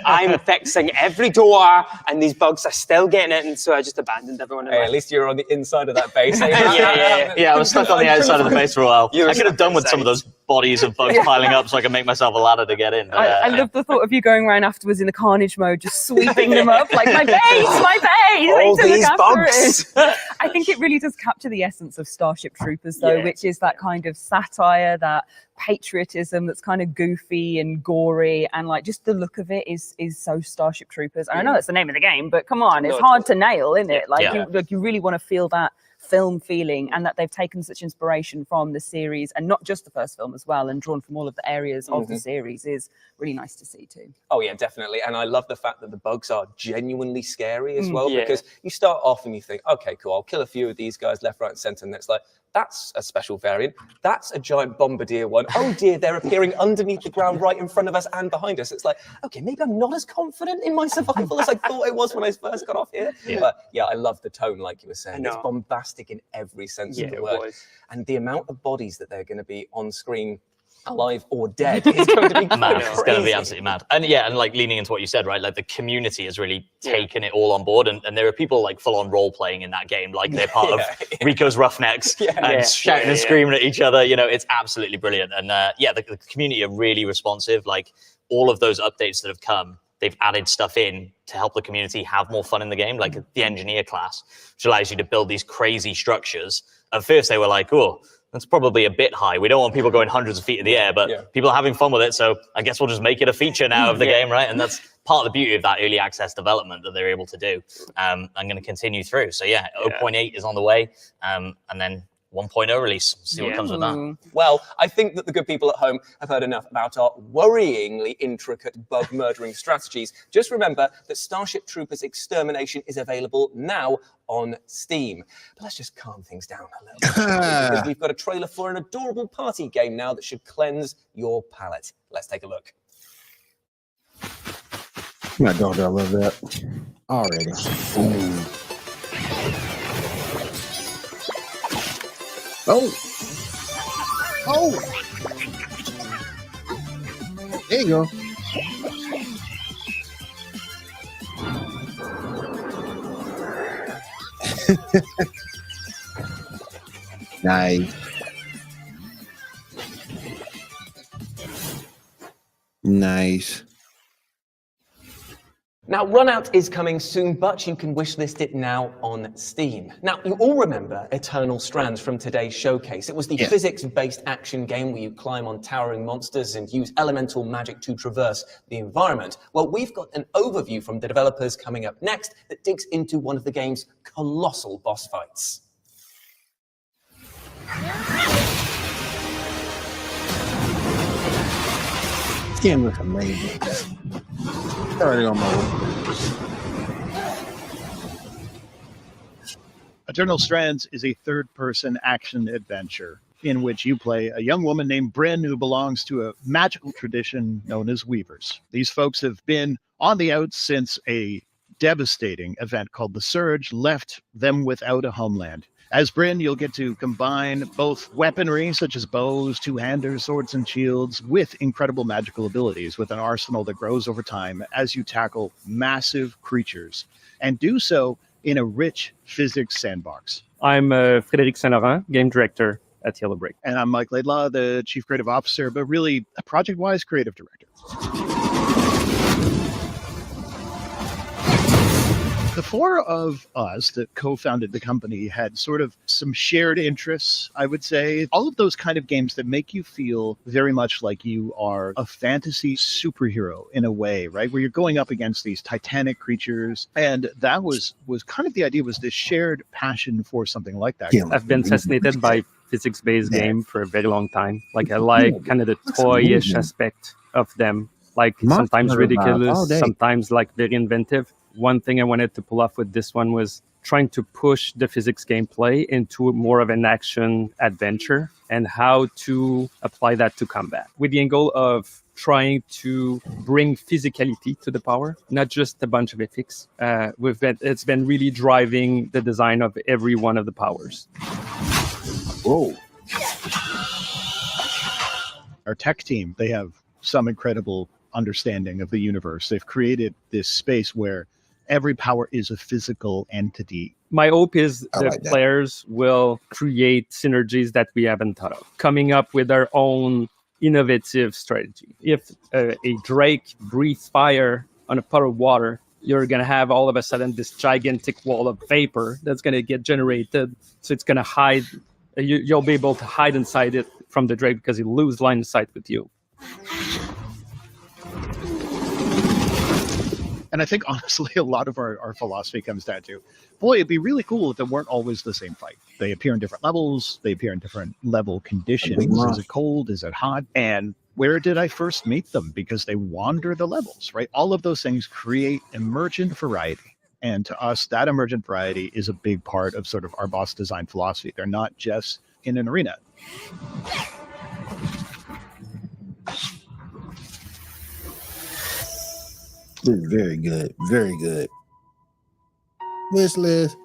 I'm fixing every door, and these bugs are still getting it, and so I just abandoned everyone. Hey, at least you're on the inside of that base. Yeah, I was stuck on the outside of the base for a while. I could have done with some of those bodies of bugs piling up so I could make myself a ladder to get in. But, I love the thought of you going around afterwards in the carnage mode, just sweeping them up like my base. I All need to look these after bugs. it. I think it really does capture the essence of Starship Troopers, though, which is that kind of satire, that patriotism that's kind of goofy and gory, and like just the look of it is so Starship Troopers. And I know that's the name of the game, but come on, it's hard to nail, isn't it? Like you really want to feel that film feeling, and that they've taken such inspiration from the series, and not just the first film as well, and drawn from all of the areas of the series is really nice to see too. Oh yeah, definitely. And I love the fact that the bugs are genuinely scary as well, because you start off and you think, okay, cool, I'll kill a few of these guys left, right, and center, and it's like, that's a special variant. That's a giant bombardier one. Oh dear, they're appearing underneath the ground right in front of us and behind us. It's like, okay, maybe I'm not as confident in my survival as I thought I was when I first got off here. But yeah, I love the tone, like you were saying. It's bombastic in every sense of the word. And the amount of bodies that they're going to be on screen, alive or dead, is going to be mad. It's going to be absolutely mad. And yeah, and like leaning into what you said, right? Like the community has really taken it all on board, and there are people like full on role playing in that game, like they're part of Rico's Roughnecks and shouting and screaming at each other. You know, it's absolutely brilliant. And the community are really responsive. Like all of those updates that have come, they've added stuff in to help the community have more fun in the game, like the engineer class, which allows you to build these crazy structures. At first, they were like, oh, that's probably a bit high. We don't want people going hundreds of feet in the air, but people are having fun with it. So I guess we'll just make it a feature now of the game, right? And that's part of the beauty of that early access development that they're able to do. I'm going to continue through. So 0.8 is on the way, and then 1.0 release. See what comes with that. Well, I think that the good people at home have heard enough about our worryingly intricate bug murdering strategies. Just remember that Starship Troopers Extermination is available now on Steam. But let's just calm things down a little bit, because we've got a trailer for an adorable party game now that should cleanse your palate. Let's take a look. My dog, I love that already. Oh! There you go. Nice. Nice. Now, Runout is coming soon, but you can wishlist it now on Steam. Now, you all remember Eternal Strands from today's showcase. It was the physics-based action game where you climb on towering monsters and use elemental magic to traverse the environment. Well, we've got an overview from the developers coming up next that digs into one of the game's colossal boss fights. This game looks amazing. Already on my way. Eternal Strands is a third-person action adventure in which you play a young woman named Bryn who belongs to a magical tradition known as Weavers. These folks have been on the outs since a devastating event called the Surge left them without a homeland. As Bryn, you'll get to combine both weaponry, such as bows, two-handers, swords, and shields, with incredible magical abilities, with an arsenal that grows over time as you tackle massive creatures, and do so in a rich physics sandbox. I'm Frédéric Saint-Laurent, game director at Yellow Brick. And I'm Mike Laidlaw, the chief creative officer, but really a project-wise creative director. The four of us that co-founded the company had sort of some shared interests, I would say. All of those kind of games that make you feel very much like you are a fantasy superhero in a way, right? Where you're going up against these titanic creatures. And that was kind of the idea, was this shared passion for something like that. I've been fascinated by physics-based game for a very long time. Like I like kind of the toy-ish aspect of them. Like sometimes ridiculous, sometimes like very inventive. One thing I wanted to pull off with this one was trying to push the physics gameplay into more of an action adventure and how to apply that to combat with the angle of trying to bring physicality to the power, not just a bunch of ethics. It's been really driving the design of every one of the powers. Whoa. Our tech team, they have some incredible understanding of the universe. They've created this space where every power is a physical entity. My hope is the players will create synergies that we haven't thought of, coming up with their own innovative strategy. If a drake breathes fire on a puddle of water, you're going to have all of a sudden this gigantic wall of vapor that's going to get generated. So it's going to hide. You'll be able to hide inside it from the drake because it'll lose line of sight with you. And I think, honestly, a lot of our philosophy comes down to, boy, it'd be really cool if they weren't always the same fight. They appear in different levels. They appear in different level conditions. Is it cold? Is it hot? And where did I first meet them? Because they wander the levels, right? All of those things create emergent variety. And to us, that emergent variety is a big part of sort of our boss design philosophy. They're not just in an arena. Very good. Very good. Wish list.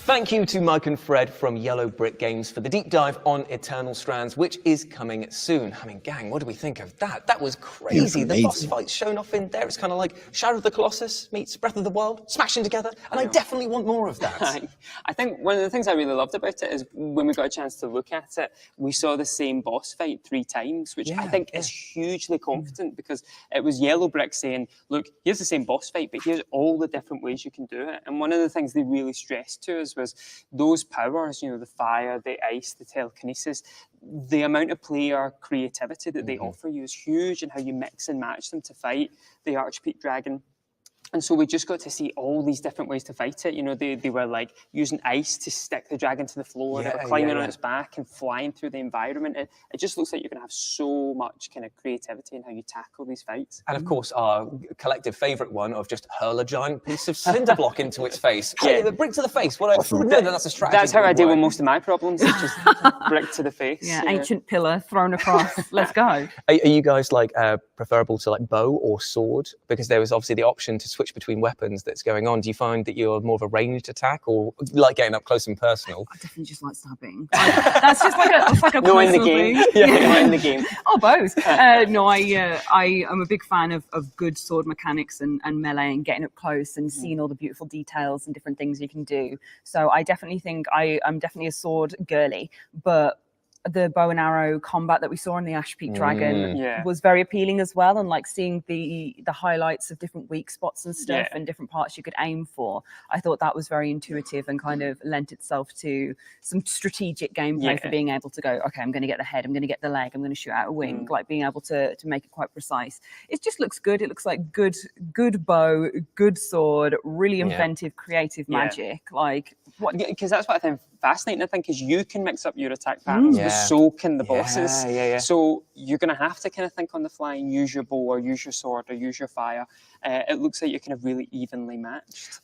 Thank you to Mike and Fred from Yellow Brick Games for the deep dive on Eternal Strands, which is coming soon. I mean, gang, what do we think of that? That was crazy. The boss fights shown off in there. It's kind of like Shadow of the Colossus meets Breath of the Wild, smashing together, and I definitely want more of that. I think one of the things I really loved about it is when we got a chance to look at it, we saw the same boss fight 3 times, which I think is hugely confident because it was Yellow Brick saying, look, here's the same boss fight, but here's all the different ways you can do it. And one of the things they really stressed to us was those powers, you know, the fire, the ice, the telekinesis, the amount of player creativity that they offer you is huge, and how you mix and match them to fight the Archpeak Dragon. And so we just got to see all these different ways to fight it. You know, they were like using ice to stick the dragon to the floor. They were climbing on its back and flying through the environment. It just looks like you're going to have so much kind of creativity in how you tackle these fights. And of course, our collective favourite one of just hurl a giant piece of cinder block into its face. Hey, the brick to the face. No, that's a strategy. That's how I deal with most of my problems. It's just brick to the face. Yeah, ancient pillar thrown across. Let's go. Are you guys like preferable to like bow or sword? Because there was obviously the option to switch between weapons that's going on. Do you find that you're more of a ranged attack or like getting up close and personal? I definitely just like stabbing. That's just like a no in the game. Yeah, in the game. Oh, both. No, I am a big fan of good sword mechanics and melee and getting up close and seeing all the beautiful details and different things you can do. So I definitely think I'm definitely a sword girly, but the bow and arrow combat that we saw in the Ashpeak Dragon was very appealing as well, and like seeing the highlights of different weak spots and stuff and different parts you could aim for. I thought that was very intuitive and kind of lent itself to some strategic gameplay for being able to go, okay, I'm going to get the head, I'm going to get the leg, I'm going to shoot out a wing, like being able to make it quite precise. It just looks good. It looks like good bow, good sword, really inventive, creative magic. Like what? Because that's what I think fascinating. I think is you can mix up your attack patterns, but so can the bosses. So you're going to have to kind of think on the fly and use your bow or use your sword or use your fire. It looks like you're kind of really evenly matched.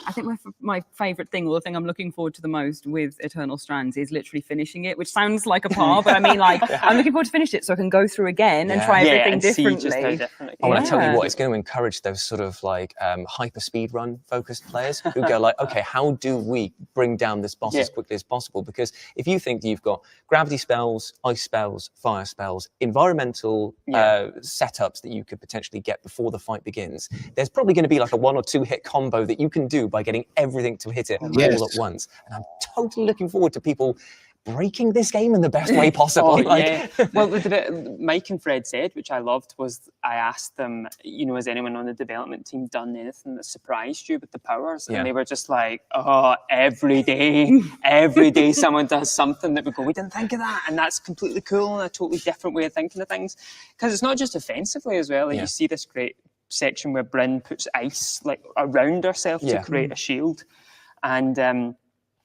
I think my favourite thing, or the thing I'm looking forward to the most with Eternal Strands, is literally finishing it, which sounds like a par, but I mean, like, I'm looking forward to finish it so I can go through again and try everything differently. I want to tell you what, it's going to encourage those sort of like hyper speed run focused players who go like, okay, how do we bring down this boss as quickly as possible? Because if you think you've got gravity spells, ice spells, fire spells, environmental setups that you could potentially get before the fight begins, there's probably going to be like a 1 or 2 hit combo that you can do by getting everything to hit it Yes. all at once. And I'm totally looking forward to people breaking this game in the best way possible. Yeah. Well, the bit Mike and Fred said, which I loved, was I asked them, has anyone on the development team done anything that surprised you with the powers? Yeah. And they were just like, oh, every day someone does something that we go, we didn't think of that. And that's completely cool and a totally different way of thinking of things. Because it's not just offensively as well. Like you see this great section where Bryn puts ice like around herself to create a shield.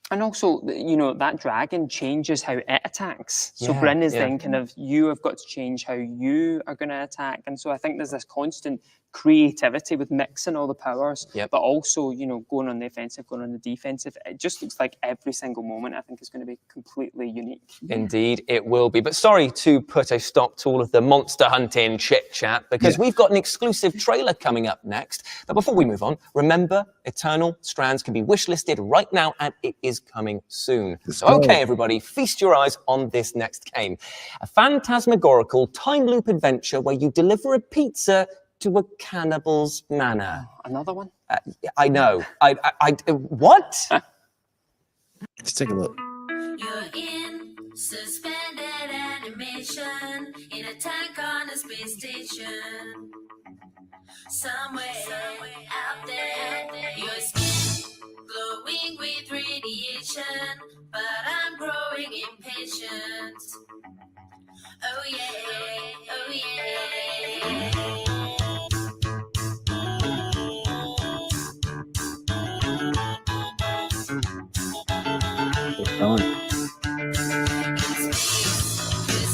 And also, that dragon changes how it attacks. So Bryn is then kind of, you have got to change how you are going to attack. And so I think there's this constant creativity with mixing all the powers, but also, going on the offensive, going on the defensive. It just looks like every single moment, I think, is going to be completely unique. Indeed, it will be. But sorry to put a stop to all of the monster hunting chit-chat, because we've got an exclusive trailer coming up next. But before we move on, remember, Eternal Strands can be wishlisted right now, and it is coming soon. So, okay, everybody, feast your eyes on this next game. A phantasmagorical time loop adventure where you deliver a pizza to a cannibal's manor. Another one? I know. What? Let's take a look. You're in suspended animation in a tank on a space station. Somewhere out there, your skin glowing with radiation, but I'm growing impatient. Oh yeah, oh yeah.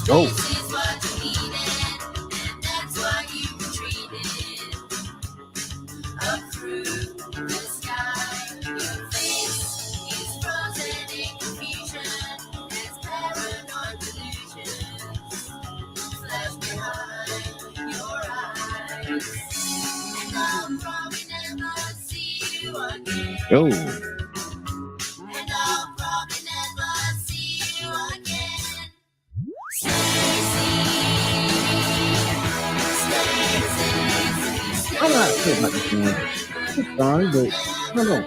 Go. Go. I'm not sure about this one. It's fine, but I don't know.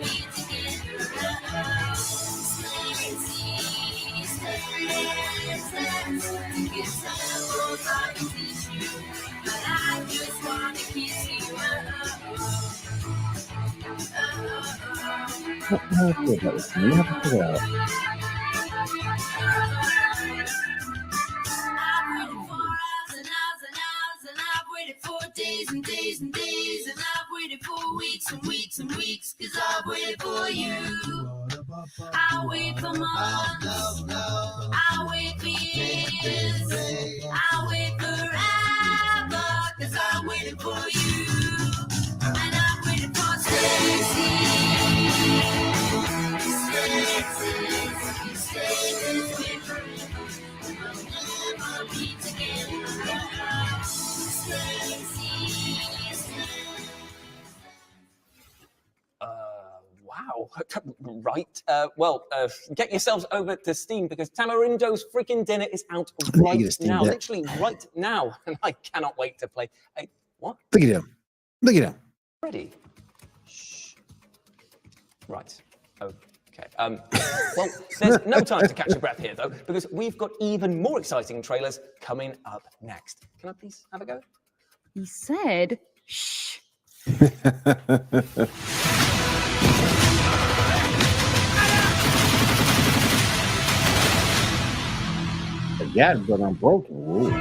How do I feel about this one? You have to figure it out. Days and days and days, and I've waited for weeks and weeks and weeks, cause I've waited for you. I wait for months, I wait for years, I wait forever, cause I'm waiting for you. And I'm waiting for Stacy. We'll never be together. Wow. Right. Get yourselves over to Steam, because Tamarindo's freaking dinner is out right now. Literally right now. And I cannot wait to play. Hey, what? Look at him. Look at him. Ready? Shh. Right. Okay. Well, there's no time to catch your breath here, though, because we've got even more exciting trailers coming up next. Can I please have a go? He said, shh. Yeah, but I'm broken. Ooh.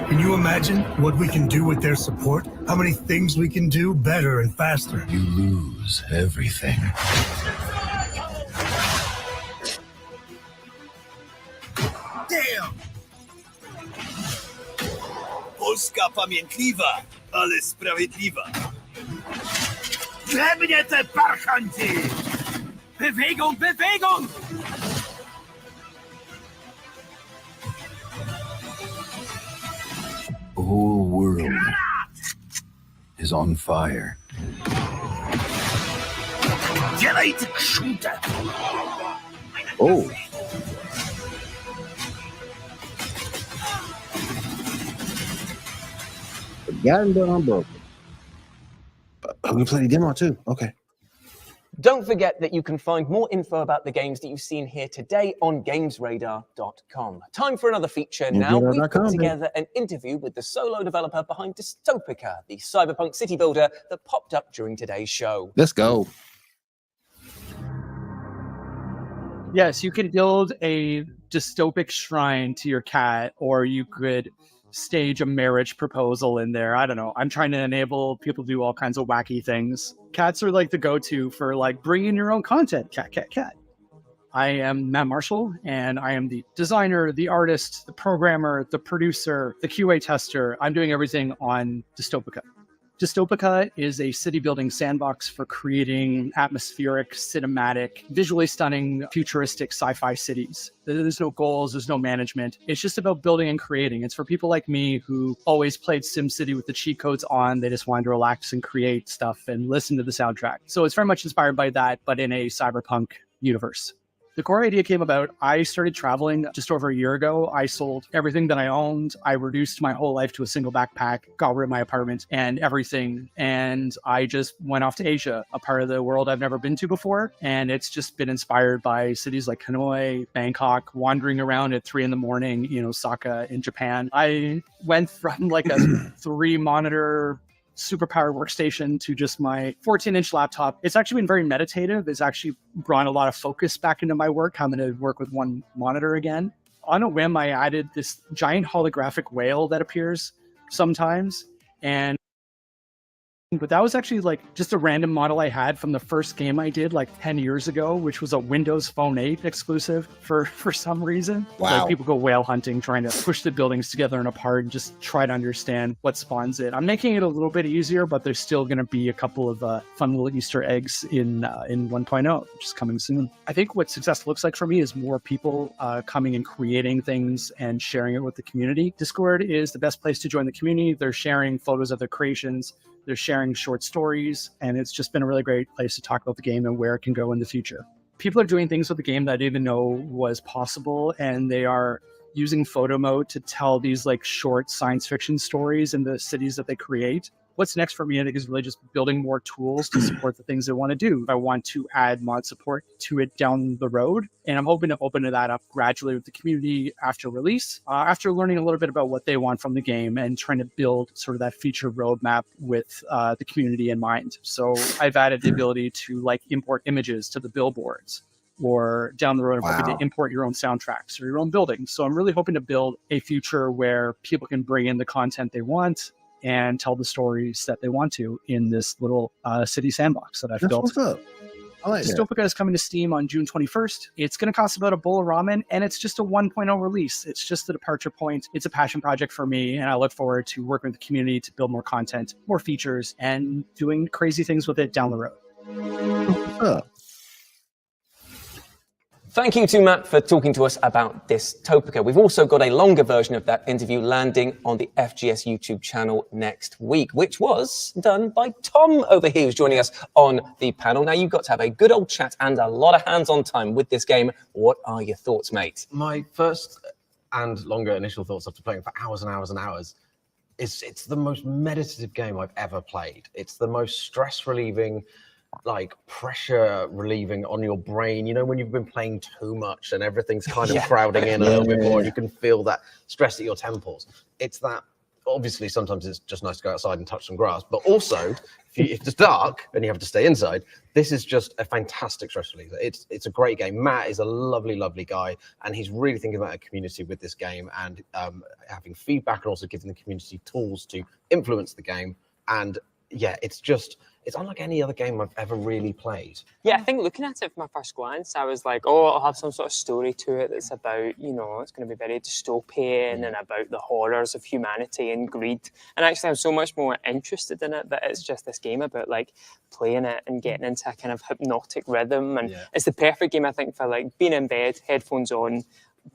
Can you imagine what we can do with their support? How many things we can do better and faster? You lose everything. Damn! Polska pamiętliwa, ale sprawiedliwa. Dla mnie te parchanty! Bewegung, Bewegung! The whole world is on fire. Делайте шутер! Oh. Forgotten, but I'm broken. We play the demo too. Okay. Don't forget that you can find more info about the games that you've seen here today on gamesradar.com. Time for another feature now. We've put together an interview with the solo developer behind Dystopica, the cyberpunk city builder that popped up during today's show. Let's go. Yes, you could build a dystopic shrine to your cat, or you could stage a marriage proposal in there. I don't know. I'm trying to enable people to do all kinds of wacky things. Cats are like the go-to for like bringing your own content. Cat. I am Matt Marshall, and I am the designer, the artist, the programmer, the producer, the QA tester. I'm doing everything on Dystopica. Dystopica is a city-building sandbox for creating atmospheric, cinematic, visually stunning, futuristic sci-fi cities. There's no goals, there's no management. It's just about building and creating. It's for people like me who always played SimCity with the cheat codes on. They just wanted to relax and create stuff and listen to the soundtrack. So it's very much inspired by that, but in a cyberpunk universe. The core idea came about, I started traveling just over a year ago. I sold everything that I owned. I reduced my whole life to a single backpack, got rid of my apartment and everything. And I just went off to Asia, a part of the world I've never been to before. And it's just been inspired by cities like Hanoi, Bangkok, wandering around at 3 a.m. in Osaka in Japan. I went from like a 3-monitor superpowered workstation to just my 14-inch laptop. It's actually been very meditative. It's actually brought a lot of focus back into my work. I'm going to work with one monitor again. On a whim, I added this giant holographic whale that appears sometimes. But that was actually like just a random model I had from the first game I did like 10 years ago, which was a Windows Phone 8 exclusive for some reason. Wow. Like people go whale hunting, trying to push the buildings together and apart and just try to understand what spawns it. I'm making it a little bit easier, but there's still going to be a couple of fun little Easter eggs in 1.0, which is coming soon. I think what success looks like for me is more people coming and creating things and sharing it with the community. Discord is the best place to join the community. They're sharing photos of their creations. They're sharing short stories, and it's just been a really great place to talk about the game and where it can go in the future. People are doing things with the game that I didn't even know was possible, and they are using photo mode to tell these like short science fiction stories in the cities that they create. What's next for me, I think, is really just building more tools to support the things I want to do. I want to add mod support to it down the road, and I'm hoping to open that up gradually with the community after release, after learning a little bit about what they want from the game and trying to build sort of that feature roadmap with the community in mind. So I've added the ability to like import images to the billboards, or down the road, hoping to import your own soundtracks or your own buildings. So I'm really hoping to build a future where people can bring in the content they want and tell the stories that they want to in this little city sandbox that I've built. What's up? I like Dystopica is coming to Steam on June 21st. It's going to cost about a bowl of ramen, and it's just a 1.0 release. It's just the departure point. It's a passion project for me, and I look forward to working with the community to build more content, more features, and doing crazy things with it down the road. What's up? Thank you to Matt for talking to us about Dystopica. We've also got a longer version of that interview landing on the FGS YouTube channel next week, which was done by Tom over here, who's joining us on the panel. Now, you've got to have a good old chat and a lot of hands-on time with this game. What are your thoughts, mate? My first and longer initial thoughts after playing for hours and hours and hours is it's the most meditative game I've ever played. It's the most stress-relieving, like pressure relieving on your brain. You know, when you've been playing too much and everything's kind of crowding in a little bit more, and you can feel that stress at your temples. It's that, obviously sometimes it's just nice to go outside and touch some grass, but also if it's dark and you have to stay inside, this is just a fantastic stress reliever. It's a great game. Matt is a lovely guy, and he's really thinking about a community with this game and having feedback and also giving the community tools to influence the game. And yeah, it's unlike any other game I've ever really played. Yeah, I think looking at it from my first glance, I was like, oh, it'll have some sort of story to it that's about, you know, it's going to be very dystopian and about the horrors of humanity and greed. And actually, I'm so much more interested in it that it's just this game about like playing it and getting into a kind of hypnotic rhythm. And it's the perfect game, I think, for like being in bed, headphones on,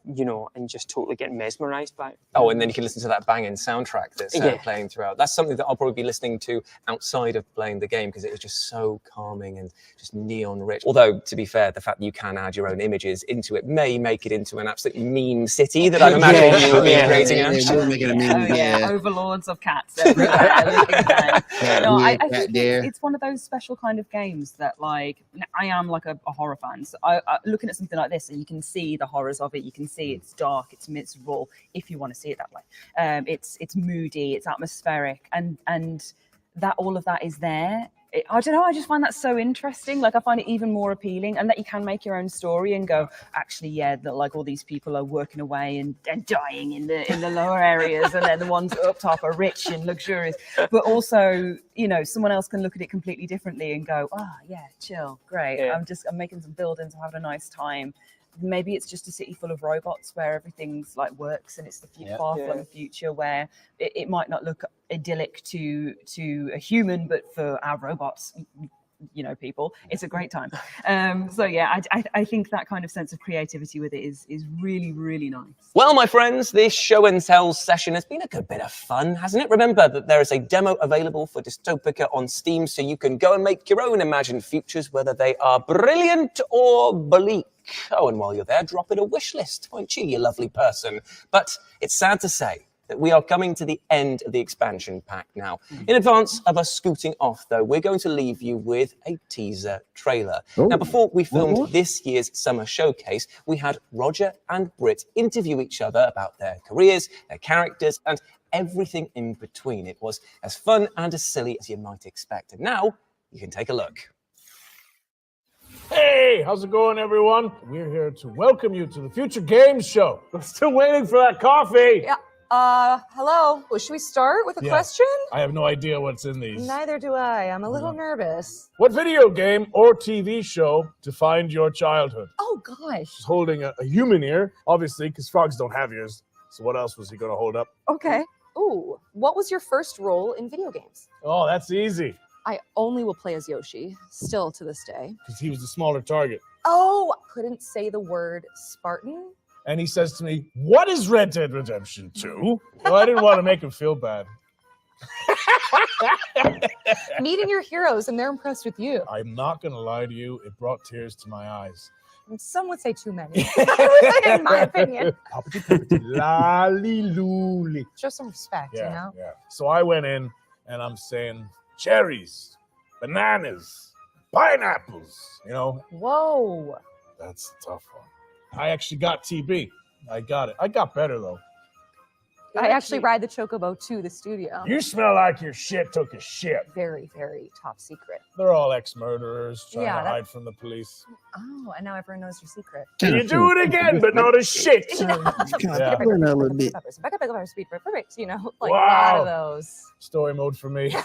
and just totally get mesmerized by it. Oh, and then you can listen to that banging soundtrack that's playing throughout. That's something that I'll probably be listening to outside of playing the game because it is just so calming and just neon rich. Although, to be fair, the fact that you can add your own images into it may make it into an absolute meme city that I'm imagining you will be creating. Overlords of cats everywhere. No, I think it's one of those special kind of games that, like, I am like a horror fan. So I looking at something like this, and you can see the horrors of it. You can see it's dark, it's miserable, if you want to see it that way. It's moody, it's atmospheric, and that all of that is there. I don't know, I just find that so interesting. Like, I find it even more appealing, and that you can make your own story and go, actually, that like all these people are working away and dying in the lower areas, and then the ones up top are rich and luxurious. But also, someone else can look at it completely differently and go, chill, great. I'm making some buildings, I'm having a nice time. Maybe it's just a city full of robots where everything's like works, and it's the far-flung future where it might not look idyllic to a human, but for our robots, people, it's a great time. I think that kind of sense of creativity with it is really, really nice. Well, my friends, this show and tell session has been a good bit of fun, hasn't it? Remember that there is a demo available for Dystopica on Steam, so you can go and make your own imagined futures, whether they are brilliant or bleak. Oh, and while you're there, drop in a wish list, won't you lovely person? But it's sad to say that we are coming to the end of the expansion pack now. In advance of us scooting off, though, we're going to leave you with a teaser trailer. Now, before we filmed this year's summer showcase, we had Roger and Britt interview each other about their careers, their characters, and everything in between. It was as fun and as silly as you might expect. And now you can take a look. Hey, how's it going, everyone? We're here to welcome you to the Future Games Show. I'm still waiting for that coffee. Yeah. Hello. Well, should we start with a question? I have no idea what's in these. Neither do I. I'm a little nervous. What video game or TV show defined your childhood? Oh, gosh. He's holding a human ear, obviously, because frogs don't have ears. So what else was he going to hold up? Okay. Ooh, what was your first role in video games? Oh, that's easy. I only will play as Yoshi, still to this day. Because he was the smaller target. Oh, couldn't say the word Spartan. And he says to me, what is Red Dead Redemption 2? Well, I didn't want to make him feel bad. Meeting your heroes and they're impressed with you. I'm not going to lie to you. It brought tears to my eyes. Some would say too many, in my opinion. Lolly. Show some respect, Yeah. So I went in and I'm saying cherries, bananas, pineapples, Whoa. That's a tough one. I actually got TB. I got it. I got better, though. I actually ride the Chocobo to the studio. You smell like your shit took a shit. Very, very top secret. They're all ex-murderers trying to hide from the police. Oh, and now everyone knows your secret. Can you do it again, but not as shit? Back up, speed, perfect. A lot of those. Story mode for me.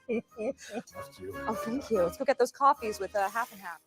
Oh, thank you. Let's go get those coffees with half and half.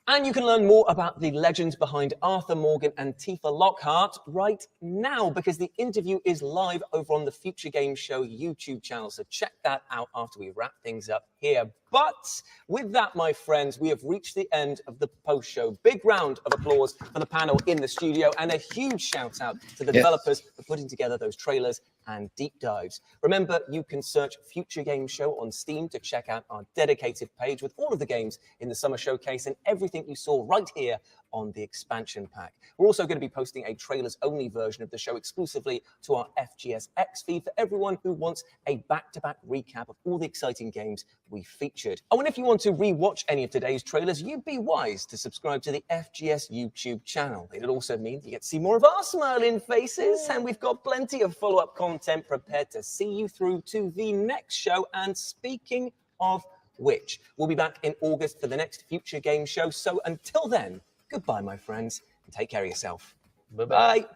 And you can learn more about the legends behind Arthur Morgan and Tifa Lockhart right now, because the interview is live over on the Future Games Show YouTube channel. So check that out after we wrap things up here. But with that, my friends, we have reached the end of the post-show. Big round of applause for the panel in the studio, and a huge shout out to the developers for putting together those trailers and deep dives. Remember, you can search Future Games Show on Steam to check out our dedicated page with all of the games in the summer showcase and everything you saw right here on the expansion pack. We're also going to be posting a trailers-only version of the show exclusively to our FGSX feed for everyone who wants a back-to-back recap of all the exciting games we featured. Oh, and if you want to re-watch any of today's trailers, you'd be wise to subscribe to the FGS YouTube channel. It'll also mean you get to see more of our smiling faces, and we've got plenty of follow-up content prepared to see you through to the next show. And speaking of which, we'll be back in August for the next Future Game Show. So until then, goodbye, my friends, and take care of yourself. Bye-bye.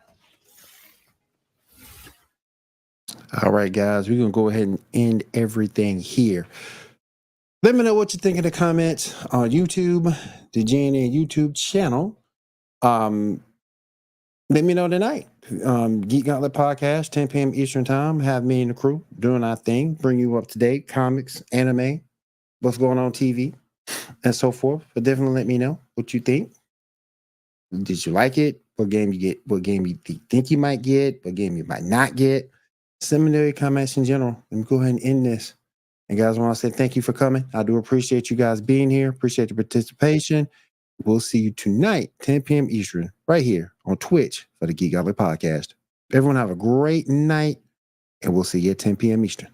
All right, guys, we're going to go ahead and end everything here. Let me know what you think in the comments on YouTube, the GNN YouTube channel. Let me know tonight. Geek Gauntlet Podcast, 10 p.m. Eastern Time. Have me and the crew doing our thing, bring you up to date, comics, anime, what's going on TV, and so forth. But definitely let me know what you think. Did you like it? What game you get? What game you think you might get? What game you might not get? Seminary comments in general. Let me go ahead and end this. And guys, I want to say thank you for coming. I do appreciate you guys being here. Appreciate the participation. We'll see you tonight, 10 p.m. Eastern, right here on Twitch for the Geek Gauntlet podcast. Everyone have a great night, and we'll see you at 10 p.m. Eastern.